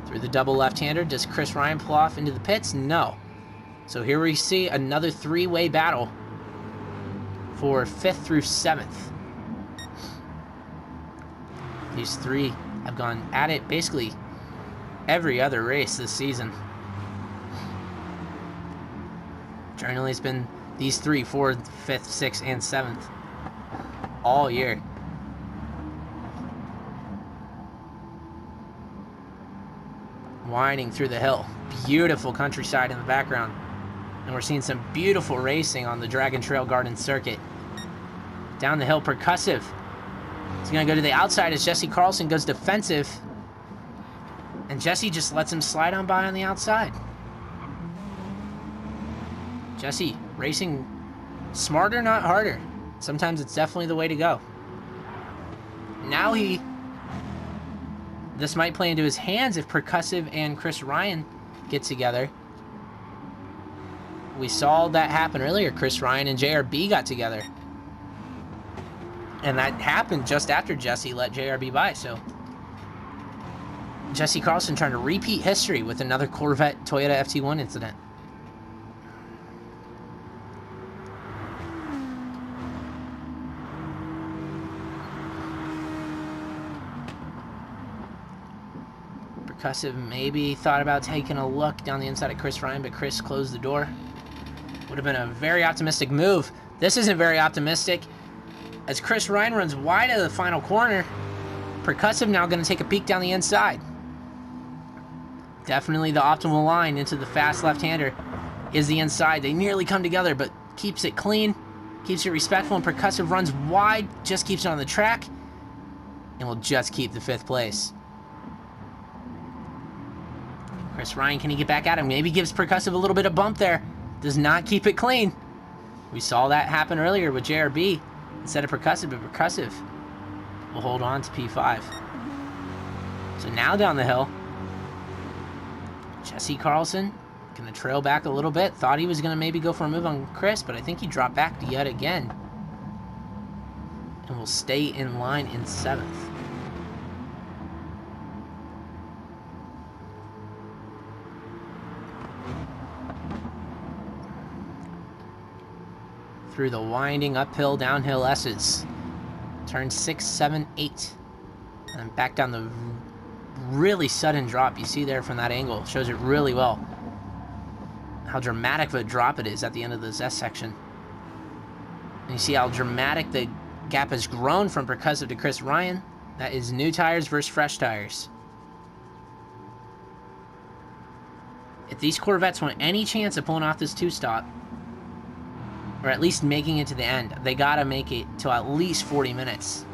Through the double left-hander, does Chris Ryan pull off into the pits? No. So here we see another 3-way battle for 5th through 7th. These 3 have gone at it basically every other race this season. Generally, it's been these 3, 4th, 5th, 6th, and 7th all year. winding through the hill. Beautiful countryside in the background. And we're seeing some beautiful racing on the Dragon Trail Garden circuit. Down the hill, Percussive. He's going to go to the outside as Jesse Carlson goes defensive. And Jesse just lets him slide on by on the outside. Jesse racing smarter, not harder. Sometimes it's definitely the way to go. Now this might play into his hands if Percussive and Chris Ryan get together. We saw that happen earlier. Chris Ryan and JRB got together. And that happened just after Jesse let JRB by, so Jesse Carlson trying to repeat history with another Corvette Toyota FT1 incident. Percussive maybe thought about taking a look down the inside of Chris Ryan, but Chris closed the door. Would have been a very optimistic move. This isn't very optimistic. As Chris Ryan runs wide of the final corner, Percussive now going to take a peek down the inside. Definitely the optimal line into the fast left-hander is the inside. They nearly come together, but keeps it clean, keeps it respectful, and Percussive runs wide, just keeps it on the track, and will just keep the 5th place. Chris Ryan, can he get back at him? Maybe gives Percussive a little bit of bump there. Does not keep it clean. We saw that happen earlier with JRB instead of Percussive, but Percussive will hold on to P5. So now down the hill, Jesse Carlson going to trail back a little bit. Thought he was going to maybe go for a move on Chris, but I think he dropped back yet again. And will stay in line in 7th. Through the winding uphill, downhill S's. Turn 6, 7, 8. And then back down the really sudden drop you see there from that angle. Shows it really well. How dramatic of a drop it is at the end of this S section. And you see how dramatic the gap has grown from Percussive to Chris Ryan. That is new tires versus fresh tires. If these Corvettes want any chance of pulling off this 2-stop, or at least making it to the end, they gotta make it to at least 40 minutes.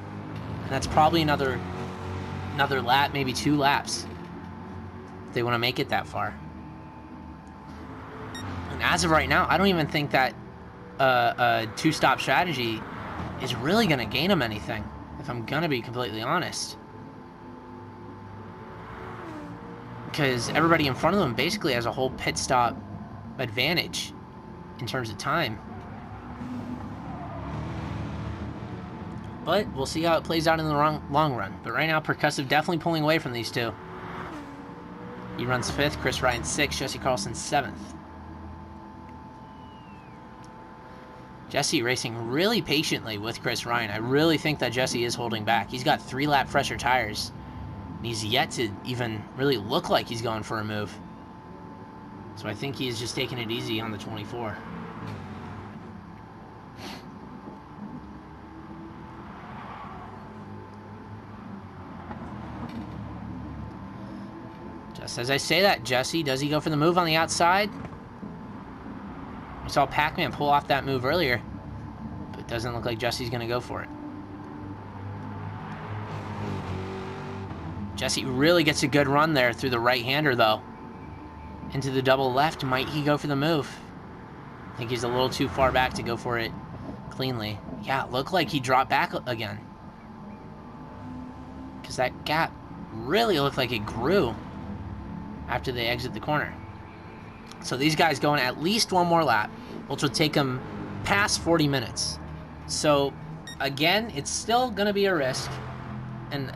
And that's probably another lap, maybe 2 laps, if they want to make it that far. And as of right now, I don't even think that a 2-stop strategy is really going to gain them anything, if I'm going to be completely honest. Because everybody in front of them basically has a whole pit stop advantage in terms of time. But we'll see how it plays out in the long run. But right now, Percussive definitely pulling away from these two. He runs 5th, Chris Ryan 6th, Jesse Carlson 7th. Jesse racing really patiently with Chris Ryan. I really think that Jesse is holding back. He's got 3-lap fresher tires. And he's yet to even really look like he's going for a move. So I think he's just taking it easy on the 24. As I say that, Jesse, does he go for the move on the outside? We saw Pac-Man pull off that move earlier, but it doesn't look like Jesse's going to go for it. Jesse really gets a good run there through the right-hander, though. Into the double left. Might he go for the move? I think he's a little too far back to go for it cleanly. Yeah, it looked like he dropped back again. Because that gap really looked like it grew after they exit the corner. So these guys going at least one more lap, which will take them past 40 minutes. So again, it's still going to be a risk. And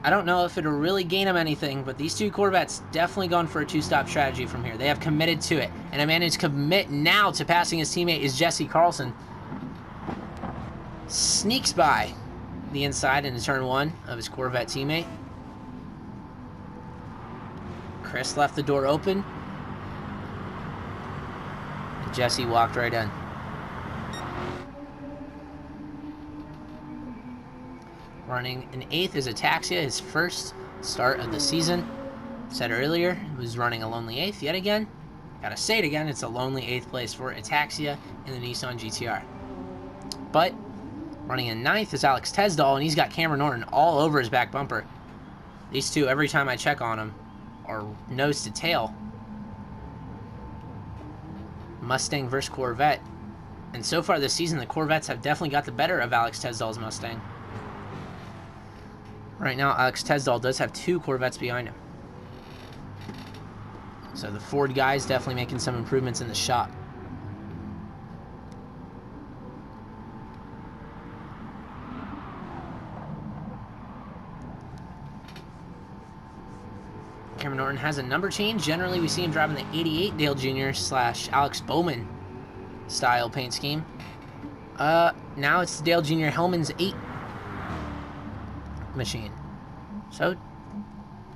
I don't know if it'll really gain them anything, but these two Corvettes definitely going for a 2-stop strategy from here. They have committed to it. And a man who's commit now to passing his teammate is Jesse Carlson. Sneaks by the inside into turn 1 of his Corvette teammate. Chris left the door open. And Jesse walked right in. Running an 8th is Ataxia, his first start of the season. Said earlier, it was running a lonely 8th yet again. Gotta say it again, it's a lonely 8th place for Ataxia in the Nissan GTR. But running in 9th is Alex Tesdall, and he's got Cameron Norton all over his back bumper. These two, every time I check on them, are nose to tail. Mustang versus Corvette. And so far this season, the Corvettes have definitely got the better of Alex Tesdall's Mustang. Right now, Alex Tesdall does have 2 Corvettes behind him. So the Ford guys definitely making some improvements in the shop. Cameron Norton has a number change. Generally, we see him driving the 88 Dale Jr. / Alex Bowman style paint scheme. Now it's Dale Jr. Hellman's 8 machine. So,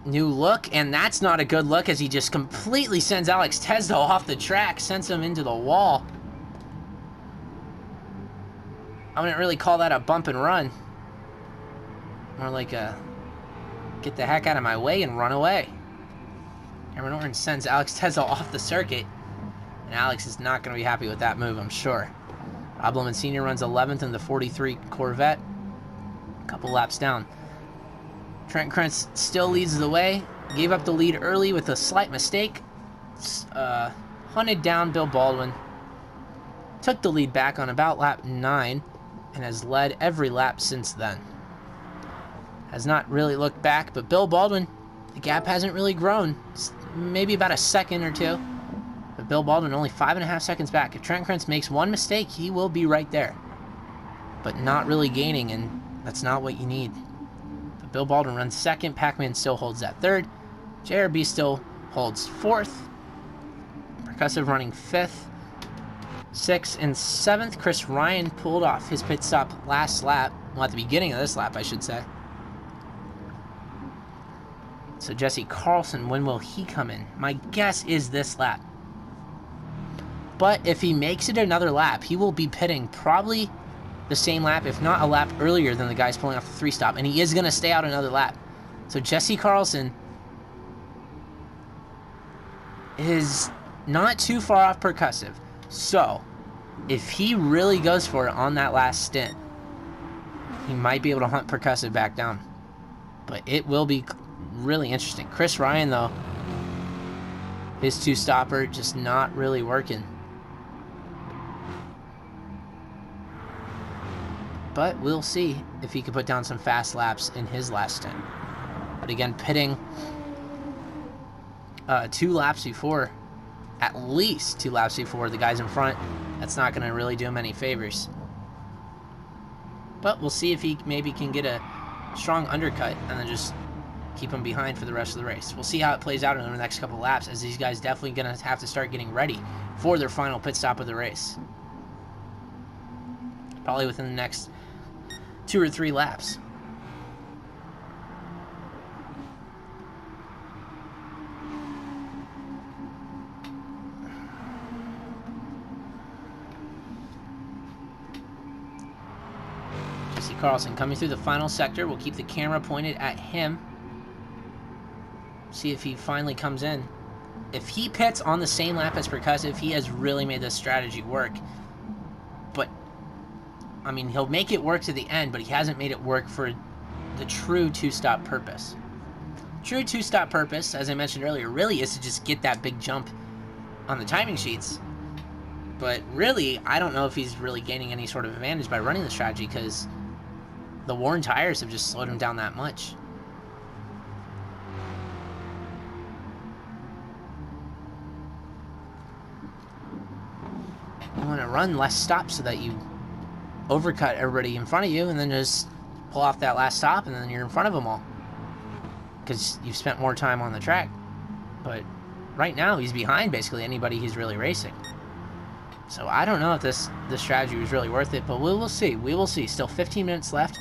new look, and that's not a good look as he just completely sends Alex Tesdall off the track, sends him into the wall. I wouldn't really call that a bump and run. More like a get the heck out of my way and run away. Cameron Norton sends Alex Tesdall off the circuit, and Alex is not going to be happy with that move, I'm sure. Rob Lohman Sr. runs 11th in the 43 Corvette, a couple laps down. Trent Krentz still leads the way, gave up the lead early with a slight mistake, hunted down Bill Baldwin, took the lead back on about lap 9, and has led every lap since then. Has not really looked back, but Bill Baldwin, the gap hasn't really grown. It's maybe about a second or two. But Bill Baldwin only 5.5 seconds back. If Trent Krentz makes one mistake, he will be right there. But not really gaining, and that's not what you need. But Bill Baldwin runs 2nd. Pac-Man still holds that 3rd. JRB still holds 4th. Percussive running 5th. 6th and 7th. Chris Ryan pulled off his pit stop last lap. Well, at the beginning of this lap, I should say. So Jesse Carlson, when will he come in? My guess is this lap. But if he makes it another lap, he will be pitting probably the same lap, if not a lap earlier than the guys pulling off the 3 stop. And he is going to stay out another lap. So Jesse Carlson is not too far off Percussive. So if he really goes for it on that last stint, he might be able to hunt Percussive back down. But it will be really interesting. Chris Ryan, though, his 2-stopper just not really working. But we'll see if he can put down some fast laps in his last stint. But again, pitting 2 laps before, at least 2 laps before the guys in front, that's not going to really do him any favors. But we'll see if he maybe can get a strong undercut and then just keep him behind for the rest of the race. We'll see how it plays out in the next couple laps, as these guys definitely going to have to start getting ready for their final pit stop of the race. Probably within the next 2 or 3 laps. Jesse Carlson coming through the final sector. We'll keep the camera pointed at him. See if he finally comes in. If he pits on the same lap as Percussive, he has really made this strategy work. But, I mean, he'll make it work to the end, but he hasn't made it work for the true 2-stop purpose. True 2-stop purpose, as I mentioned earlier, really is to just get that big jump on the timing sheets. But really, I don't know if he's really gaining any sort of advantage by running the strategy, because the worn tires have just slowed him down that much. You want to run less stops so that you overcut everybody in front of you and then just pull off that last stop and then you're in front of them all, because you've spent more time on the track. But right now he's behind basically anybody he's really racing. So I don't know if this strategy was really worth it, but we will see. We will see. Still 15 minutes left.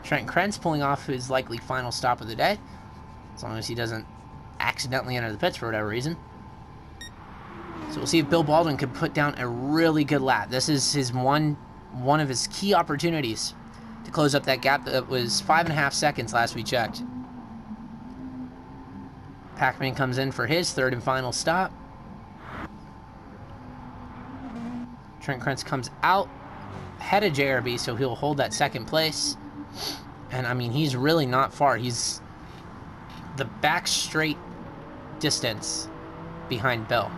Trent Krentz pulling off his likely final stop of the day, as long as he doesn't accidentally enter the pits for whatever reason. So we'll see if Bill Baldwin can put down a really good lap. This is his one of his key opportunities to close up that gap that was 5.5 seconds last we checked. Pac-Man comes in for his third and final stop. Trent Krentz comes out ahead of JRB, so he'll hold that second place. And, I mean, he's really not far. He's the back straight distance behind Bill.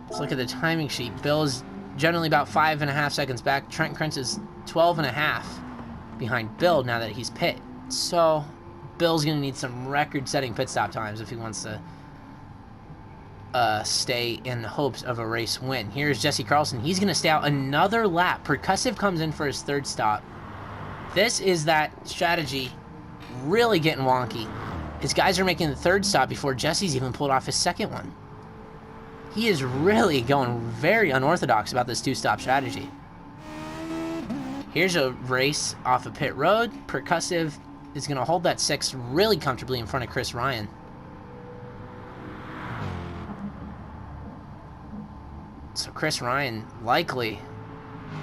Let's look at the timing sheet. Bill is generally about 5.5 seconds back. Trent Krentz is 12.5 behind Bill now that he's pit. So, Bill's going to need some record-setting pit stop times if he wants to stay in the hopes of a race win. Here's Jesse Carlson. He's going to stay out another lap. Percussive comes in for his third stop. This is that strategy really getting wonky. His guys are making the third stop before Jesse's even pulled off his second one. He is really going very unorthodox about this two-stop strategy. Here's a race off of pit road. Percussive is going to hold that 6 really comfortably in front of Chris Ryan. So Chris Ryan likely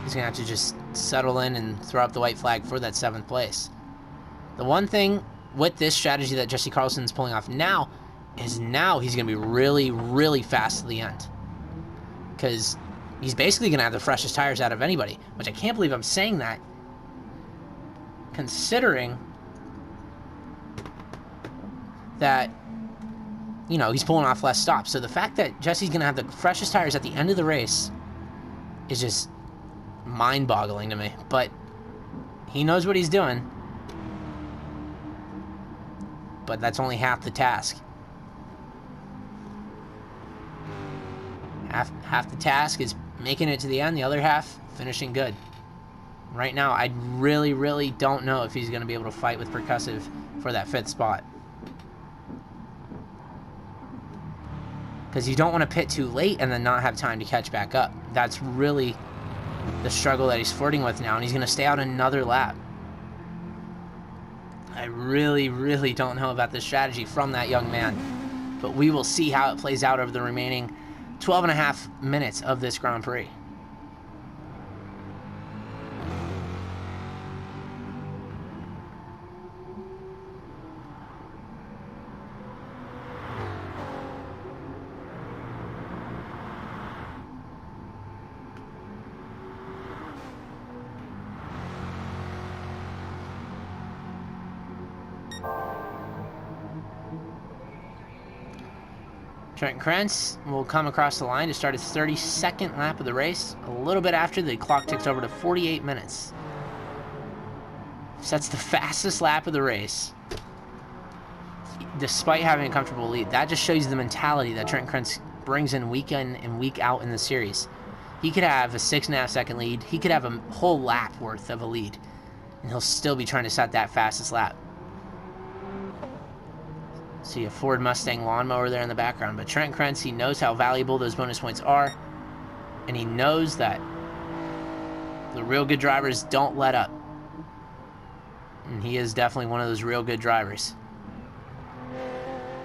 is going to have to just settle in and throw up the white flag for that 7th place. The one thing with this strategy that Jesse Carlson's pulling off now is now he's going to be really, really fast to the end. Because he's basically going to have the freshest tires out of anybody, which I can't believe I'm saying that, considering that, you know, he's pulling off less stops. So the fact that Jesse's going to have the freshest tires at the end of the race is just mind-boggling to me. But he knows what he's doing. But that's only half the task. Half the task is making it to the end. The other half, finishing good. Right now, I really, really don't know if he's going to be able to fight with Percussive for that 5th spot. Because you don't want to pit too late and then not have time to catch back up. That's really the struggle that he's flirting with now, and he's going to stay out another lap. I really, really don't know about this strategy from that young man. But we will see how it plays out over the remaining 12.5 minutes of this Grand Prix. Trent Krentz will come across the line to start his 32nd lap of the race, a little bit after the clock ticks over to 48 minutes. Sets the fastest lap of the race, despite having a comfortable lead. That just shows you the mentality that Trent Krentz brings in week in and week out in the series. He could have a 6.5 second lead. He could have a whole lap worth of a lead, and he'll still be trying to set that fastest lap. See a Ford Mustang lawnmower there in the background. But Trent Krentz, he knows how valuable those bonus points are. And he knows that the real good drivers don't let up. And he is definitely one of those real good drivers.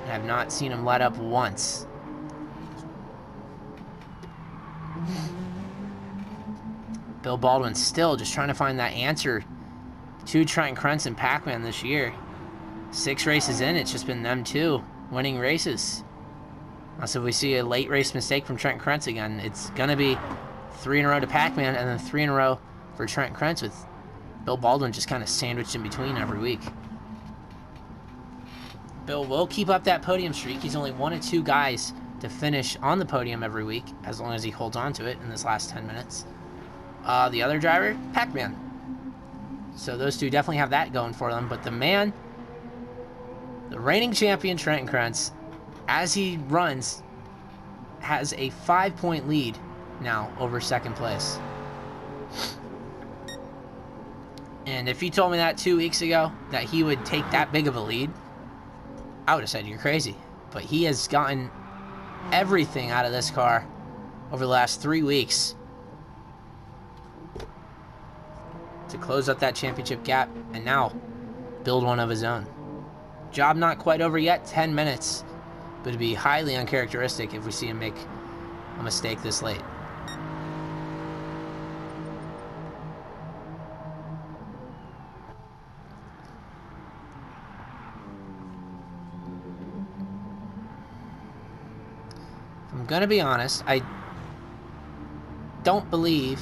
I have not seen him let up once. Bill Baldwin still just trying to find that answer to Trent Krentz and Pac-Man this year. 6 races in, it's just been them two winning races. So if we see a late race mistake from Trent Krentz again, it's going to be 3 in a row to Pac-Man and then 3 in a row for Trent Krentz, with Bill Baldwin just kind of sandwiched in between every week. Bill will keep up that podium streak. He's only 1 of 2 guys to finish on the podium every week, as long as he holds on to it in this last 10 minutes. The other driver, Pac-Man. So those two definitely have that going for them. But the man, the reigning champion Trent Krentz, as he runs, has a 5-point lead now over second place. And if you told me that 2 weeks ago, that he would take that big of a lead, I would have said you're crazy. But he has gotten everything out of this car over the last 3 weeks to close up that championship gap and now build one of his own. Job not quite over yet, 10 minutes, but it'd be highly uncharacteristic if we see him make a mistake this late. I'm gonna be honest, I don't believe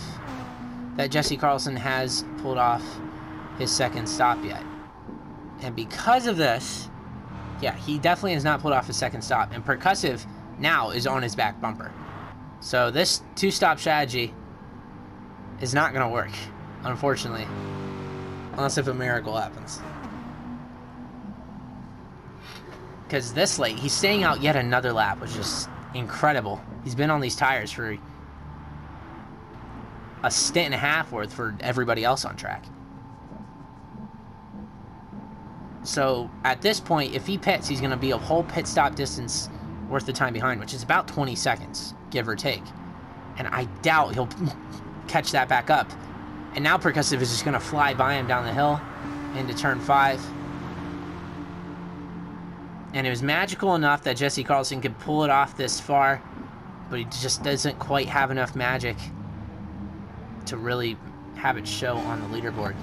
that Jesse Carlson has pulled off his second stop yet. And because of this, yeah, he definitely has not pulled off his second stop. And Percussive now is on his back bumper. So this two-stop strategy is not going to work, unfortunately. Unless if a miracle happens. Because this late, he's staying out yet another lap, which is incredible. He's been on these tires for a stint and a half worth for everybody else on track. So at this point, if he pits, he's going to be a whole pit stop distance worth of time behind, which is about 20 seconds, give or take. And I doubt he'll catch that back up. And now Percussive is just going to fly by him down the hill into turn 5. And it was magical enough that Jesse Carlson could pull it off this far, but he just doesn't quite have enough magic to really have it show on the leaderboard.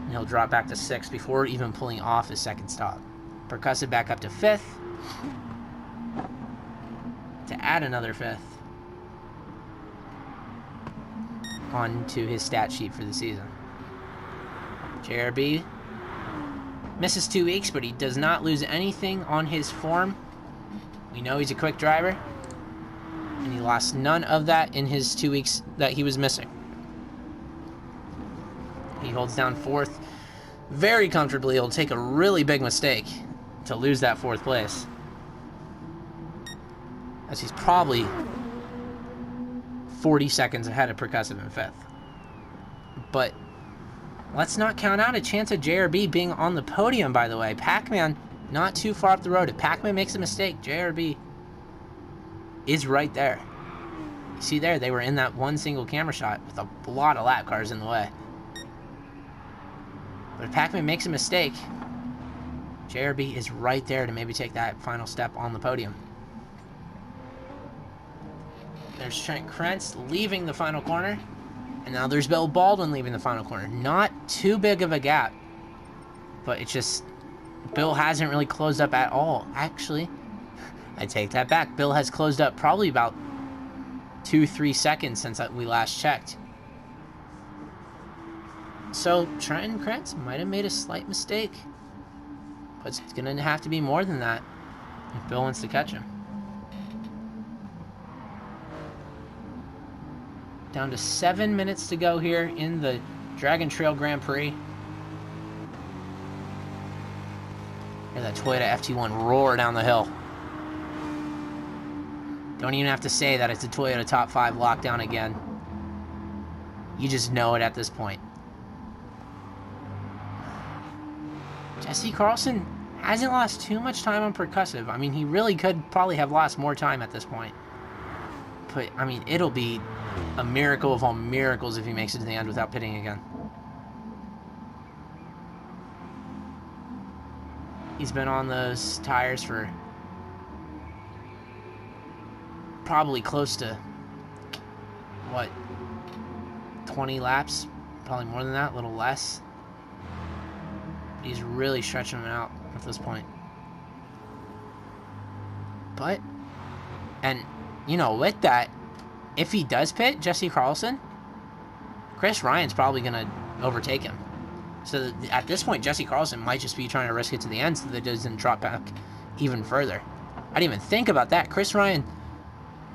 And he'll drop back to 6th before even pulling off his second stop. Percussive back up to 5th. To add another 5th onto his stat sheet for the season. JRB misses 2 weeks, but he does not lose anything on his form. We know he's a quick driver, and he lost none of that in his 2 weeks that he was missing. He holds down 4th very comfortably. He'll take a really big mistake to lose that 4th place, as he's probably 40 seconds ahead of Percussive in 5th. But let's not count out a chance of JRB being on the podium, by the way. Pac-Man not too far up the road. If Pac-Man makes a mistake, JRB is right there. You see there, they were in that one single camera shot with a lot of lap cars in the way. But if Pac-Man makes a mistake, JRB is right there to maybe take that final step on the podium. There's Trent Krentz leaving the final corner. And now there's Bill Baldwin leaving the final corner. Not too big of a gap, but it's just Bill hasn't really closed up at all. Actually, I take that back. Bill has closed up probably about 2-3 seconds since we last checked. So Trent Krentz might have made a slight mistake, but it's going to have to be more than that if Bill wants to catch him. Down to 7 minutes to go here in the Dragon Trail Grand Prix. Hear that Toyota FT1 roar down the hill. Don't even have to say that it's a Toyota top 5 lockdown again. You just know it at this point. Jesse Carlson hasn't lost too much time on Percussive. I mean, he really could probably have lost more time at this point. But, I mean, it'll be a miracle of all miracles if he makes it to the end without pitting again. He's been on those tires for probably close to, what, 20 laps? Probably more than that, a little less. He's really stretching them out at this point. But, and, you know, with that, if he does pit, Jesse Carlson, Chris Ryan's probably going to overtake him. So at this point, Jesse Carlson might just be trying to risk it to the end so that it doesn't drop back even further. I didn't even think about that. Chris Ryan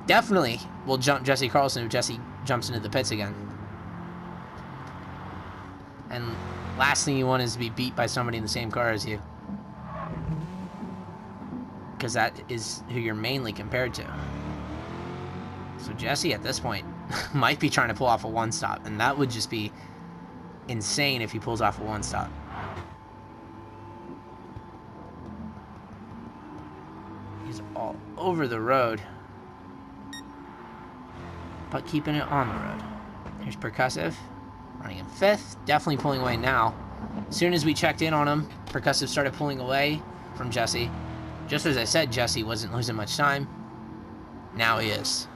definitely will jump Jesse Carlson if Jesse jumps into the pits again. And last thing you want is to be beat by somebody in the same car as you, because that is who you're mainly compared to. So Jesse at this point might be trying to pull off a one-stop, and that would just be insane if he pulls off a one-stop. He's all over the road, but keeping it on the road. Here's Percussive, running in 5th, definitely pulling away now. As soon as we checked in on him, Percussive started pulling away from Jesse. Just as I said, Jesse wasn't losing much time. Now he is.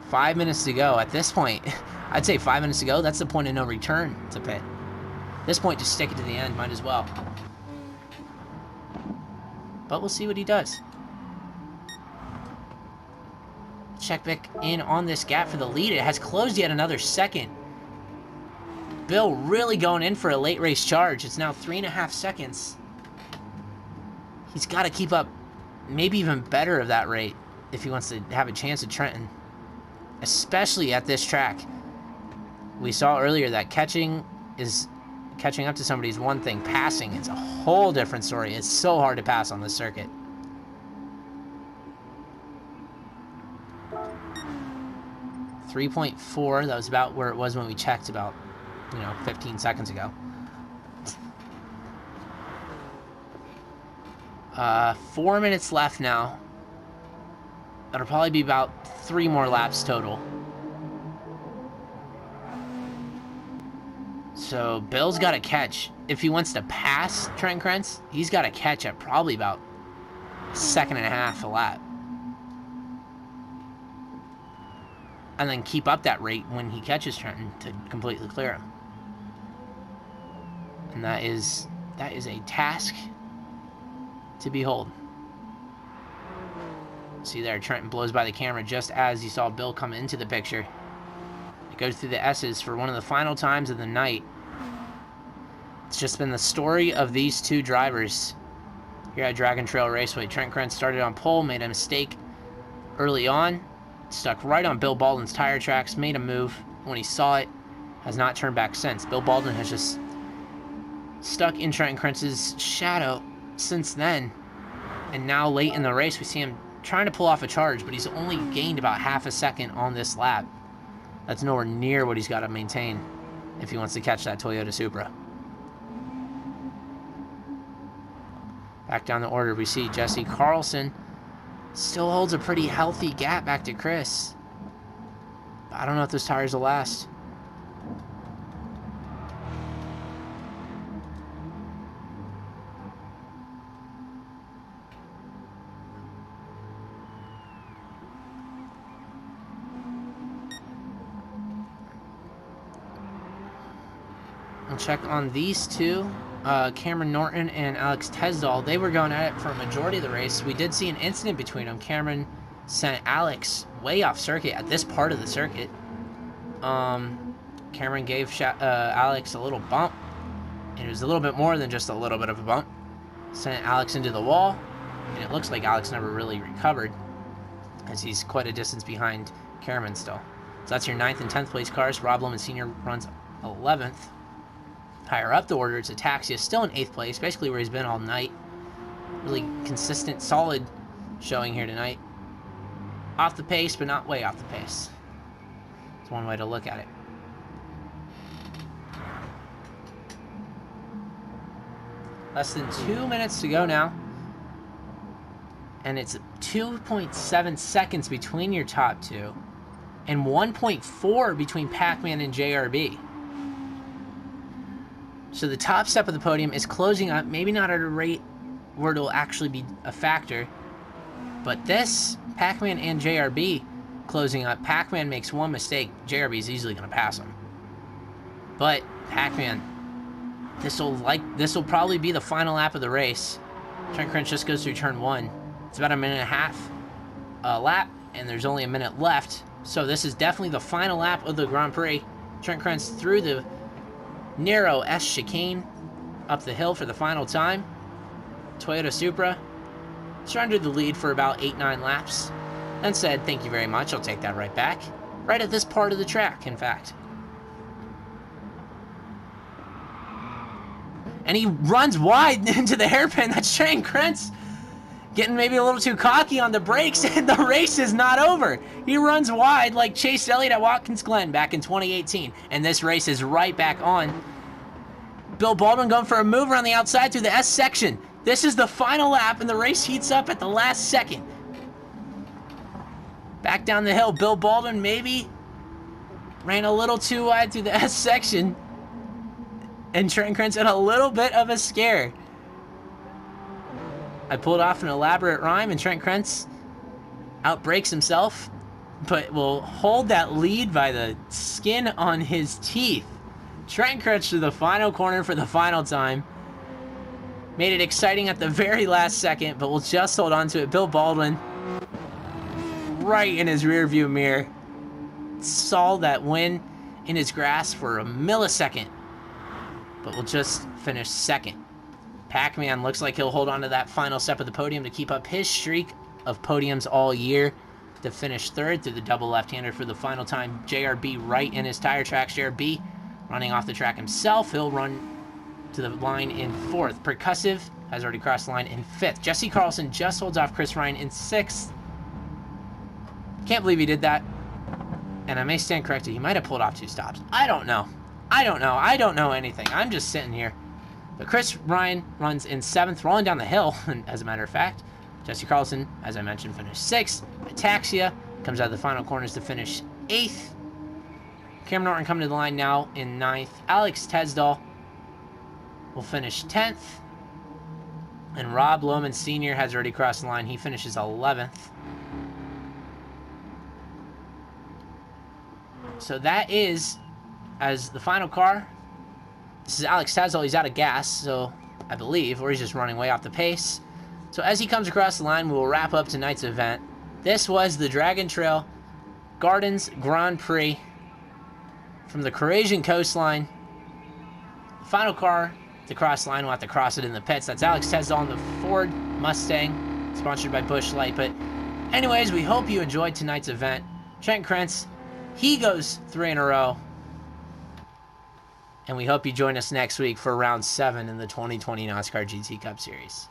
5 minutes to go. At this point, I'd say 5 minutes to go, that's the point of no return to pit. At this point, just stick it to the end, might as well. But we'll see what he does. check back in on this gap for the lead. It has closed yet another second. Bill really going in for a late race charge. It's now 3.5 seconds. He's got to keep up maybe even better of that rate if he wants to have a chance at Trenton, especially at this track. We saw earlier that catching up to somebody is one thing. Passing, it's a whole different story. It's so hard to pass on this circuit. .4, that was about where it was when we checked about, 15 seconds ago. 4 minutes left now. That'll probably be about 3 more laps total. So Bill's got to catch. If he wants to pass Trent Krentz, he's got to catch at probably about 1.5 seconds a lap. And then keep up that rate when he catches Trenton to completely clear him. And that is a task to behold. See there, Trenton blows by the camera just as you saw Bill come into the picture. It goes through the S's for one of the final times of the night. It's just been the story of these two drivers here at Dragon Trail Raceway. Trent Krentz started on pole, made a mistake early on, stuck right on Bill Baldwin's tire tracks, made a move. When he saw it, has not turned back since. Bill Baldwin has just stuck in Trent Krentz's shadow since then. And now late in the race, we see him trying to pull off a charge, but he's only gained about 0.5 seconds on this lap. That's nowhere near what he's got to maintain if he wants to catch that Toyota Supra. Back down the order, we see Jesse Carlson still holds a pretty healthy gap back to Chris. But I don't know if those tires will last. We'll check on these two. Cameron Norton and Alex Tesdall, they were going at it for a majority of the race. We did see an incident between them. Cameron sent Alex way off circuit at this part of the circuit. Cameron gave Alex a little bump, and it was a little bit more than just a little bit of a bump. Sent Alex into the wall, and it looks like Alex never really recovered, as he's quite a distance behind Cameron still. So that's your 9th and 10th place cars. Rob Lohman Sr. runs 11th. Higher up the order, it's Ataxia, still in 8th place, basically where he's been all night. Really consistent, solid showing here tonight. Off the pace, but not way off the pace. It's one way to look at it. Less than 2 minutes to go now. And it's 2.7 seconds between your top two. And 1.4 between Pac-Man and JRB. So the top step of the podium is closing up, maybe not at a rate where it'll actually be a factor. But this, Pac-Man and JRB closing up, Pac-Man makes one mistake, JRB is easily going to pass him. But Pac-Man, this will probably be the final lap of the race. Trent Krentz just goes through turn 1. It's about 1.5 minutes lap, and there's only a minute left. So this is definitely the final lap of the Grand Prix. Trent Krentz through the narrow S chicane up the hill for the final time. Toyota Supra surrendered the lead for about 8-9 laps, then said, "Thank you very much, I'll take that right back." Right at this part of the track, in fact. And he runs wide into the hairpin. That's Trent Krentz getting maybe a little too cocky on the brakes, and the race is not over. He runs wide like Chase Elliott at Watkins Glen back in 2018, and this race is right back on. Bill Baldwin going for a move around the outside through the S section. This is the final lap, and the race heats up at the last second. Back down the hill, Bill Baldwin maybe ran a little too wide through the S section, and Trent Krentz had a little bit of a scare. I pulled off an elaborate rhyme, and Trent Krentz outbrakes himself, but will hold that lead by the skin on his teeth. Trent Krentz to the final corner for the final time. Made it exciting at the very last second, but we'll just hold on to it. Bill Baldwin right in his rearview mirror. Saw that win in his grasp for a millisecond, but will just finish second. Pac-Man looks like he'll hold on to that final step of the podium to keep up his streak of podiums all year, to finish third through the double left-hander for the final time. JRB right in his tire tracks. JRB running off the track himself. He'll run to the line in fourth. Percussive has already crossed the line in fifth. Jesse Carlson just holds off Chris Ryan in sixth. Can't believe he did that. And I may stand corrected. He might have pulled off 2 stops. I don't know. I don't know anything. I'm just sitting here. But Chris Ryan runs in seventh, rolling down the hill, as a matter of fact. Jesse Carlson, as I mentioned, finished sixth. Ataxia comes out of the final corners to finish eighth. Cameron Norton coming to the line now in ninth. Alex Tesdall will finish 10th. And Rob Lohman Sr. has already crossed the line. He finishes 11th. So that is, as the final car, this is Alex Tesdall. He's out of gas, so I believe, or he's just running way off the pace. So as he comes across the line, we will wrap up tonight's event. This was the Dragon Trail Gardens Grand Prix from the Croatian coastline. Final car to cross the line, we'll have to cross it in the pits. That's Alex Tesdall in the Ford Mustang, sponsored by Busch Light. But anyways, we hope you enjoyed tonight's event. Trent Krentz, he goes 3 in a row. And we hope you join us next week for round 7 in the 2020 NOSSCAR GT Cup Series.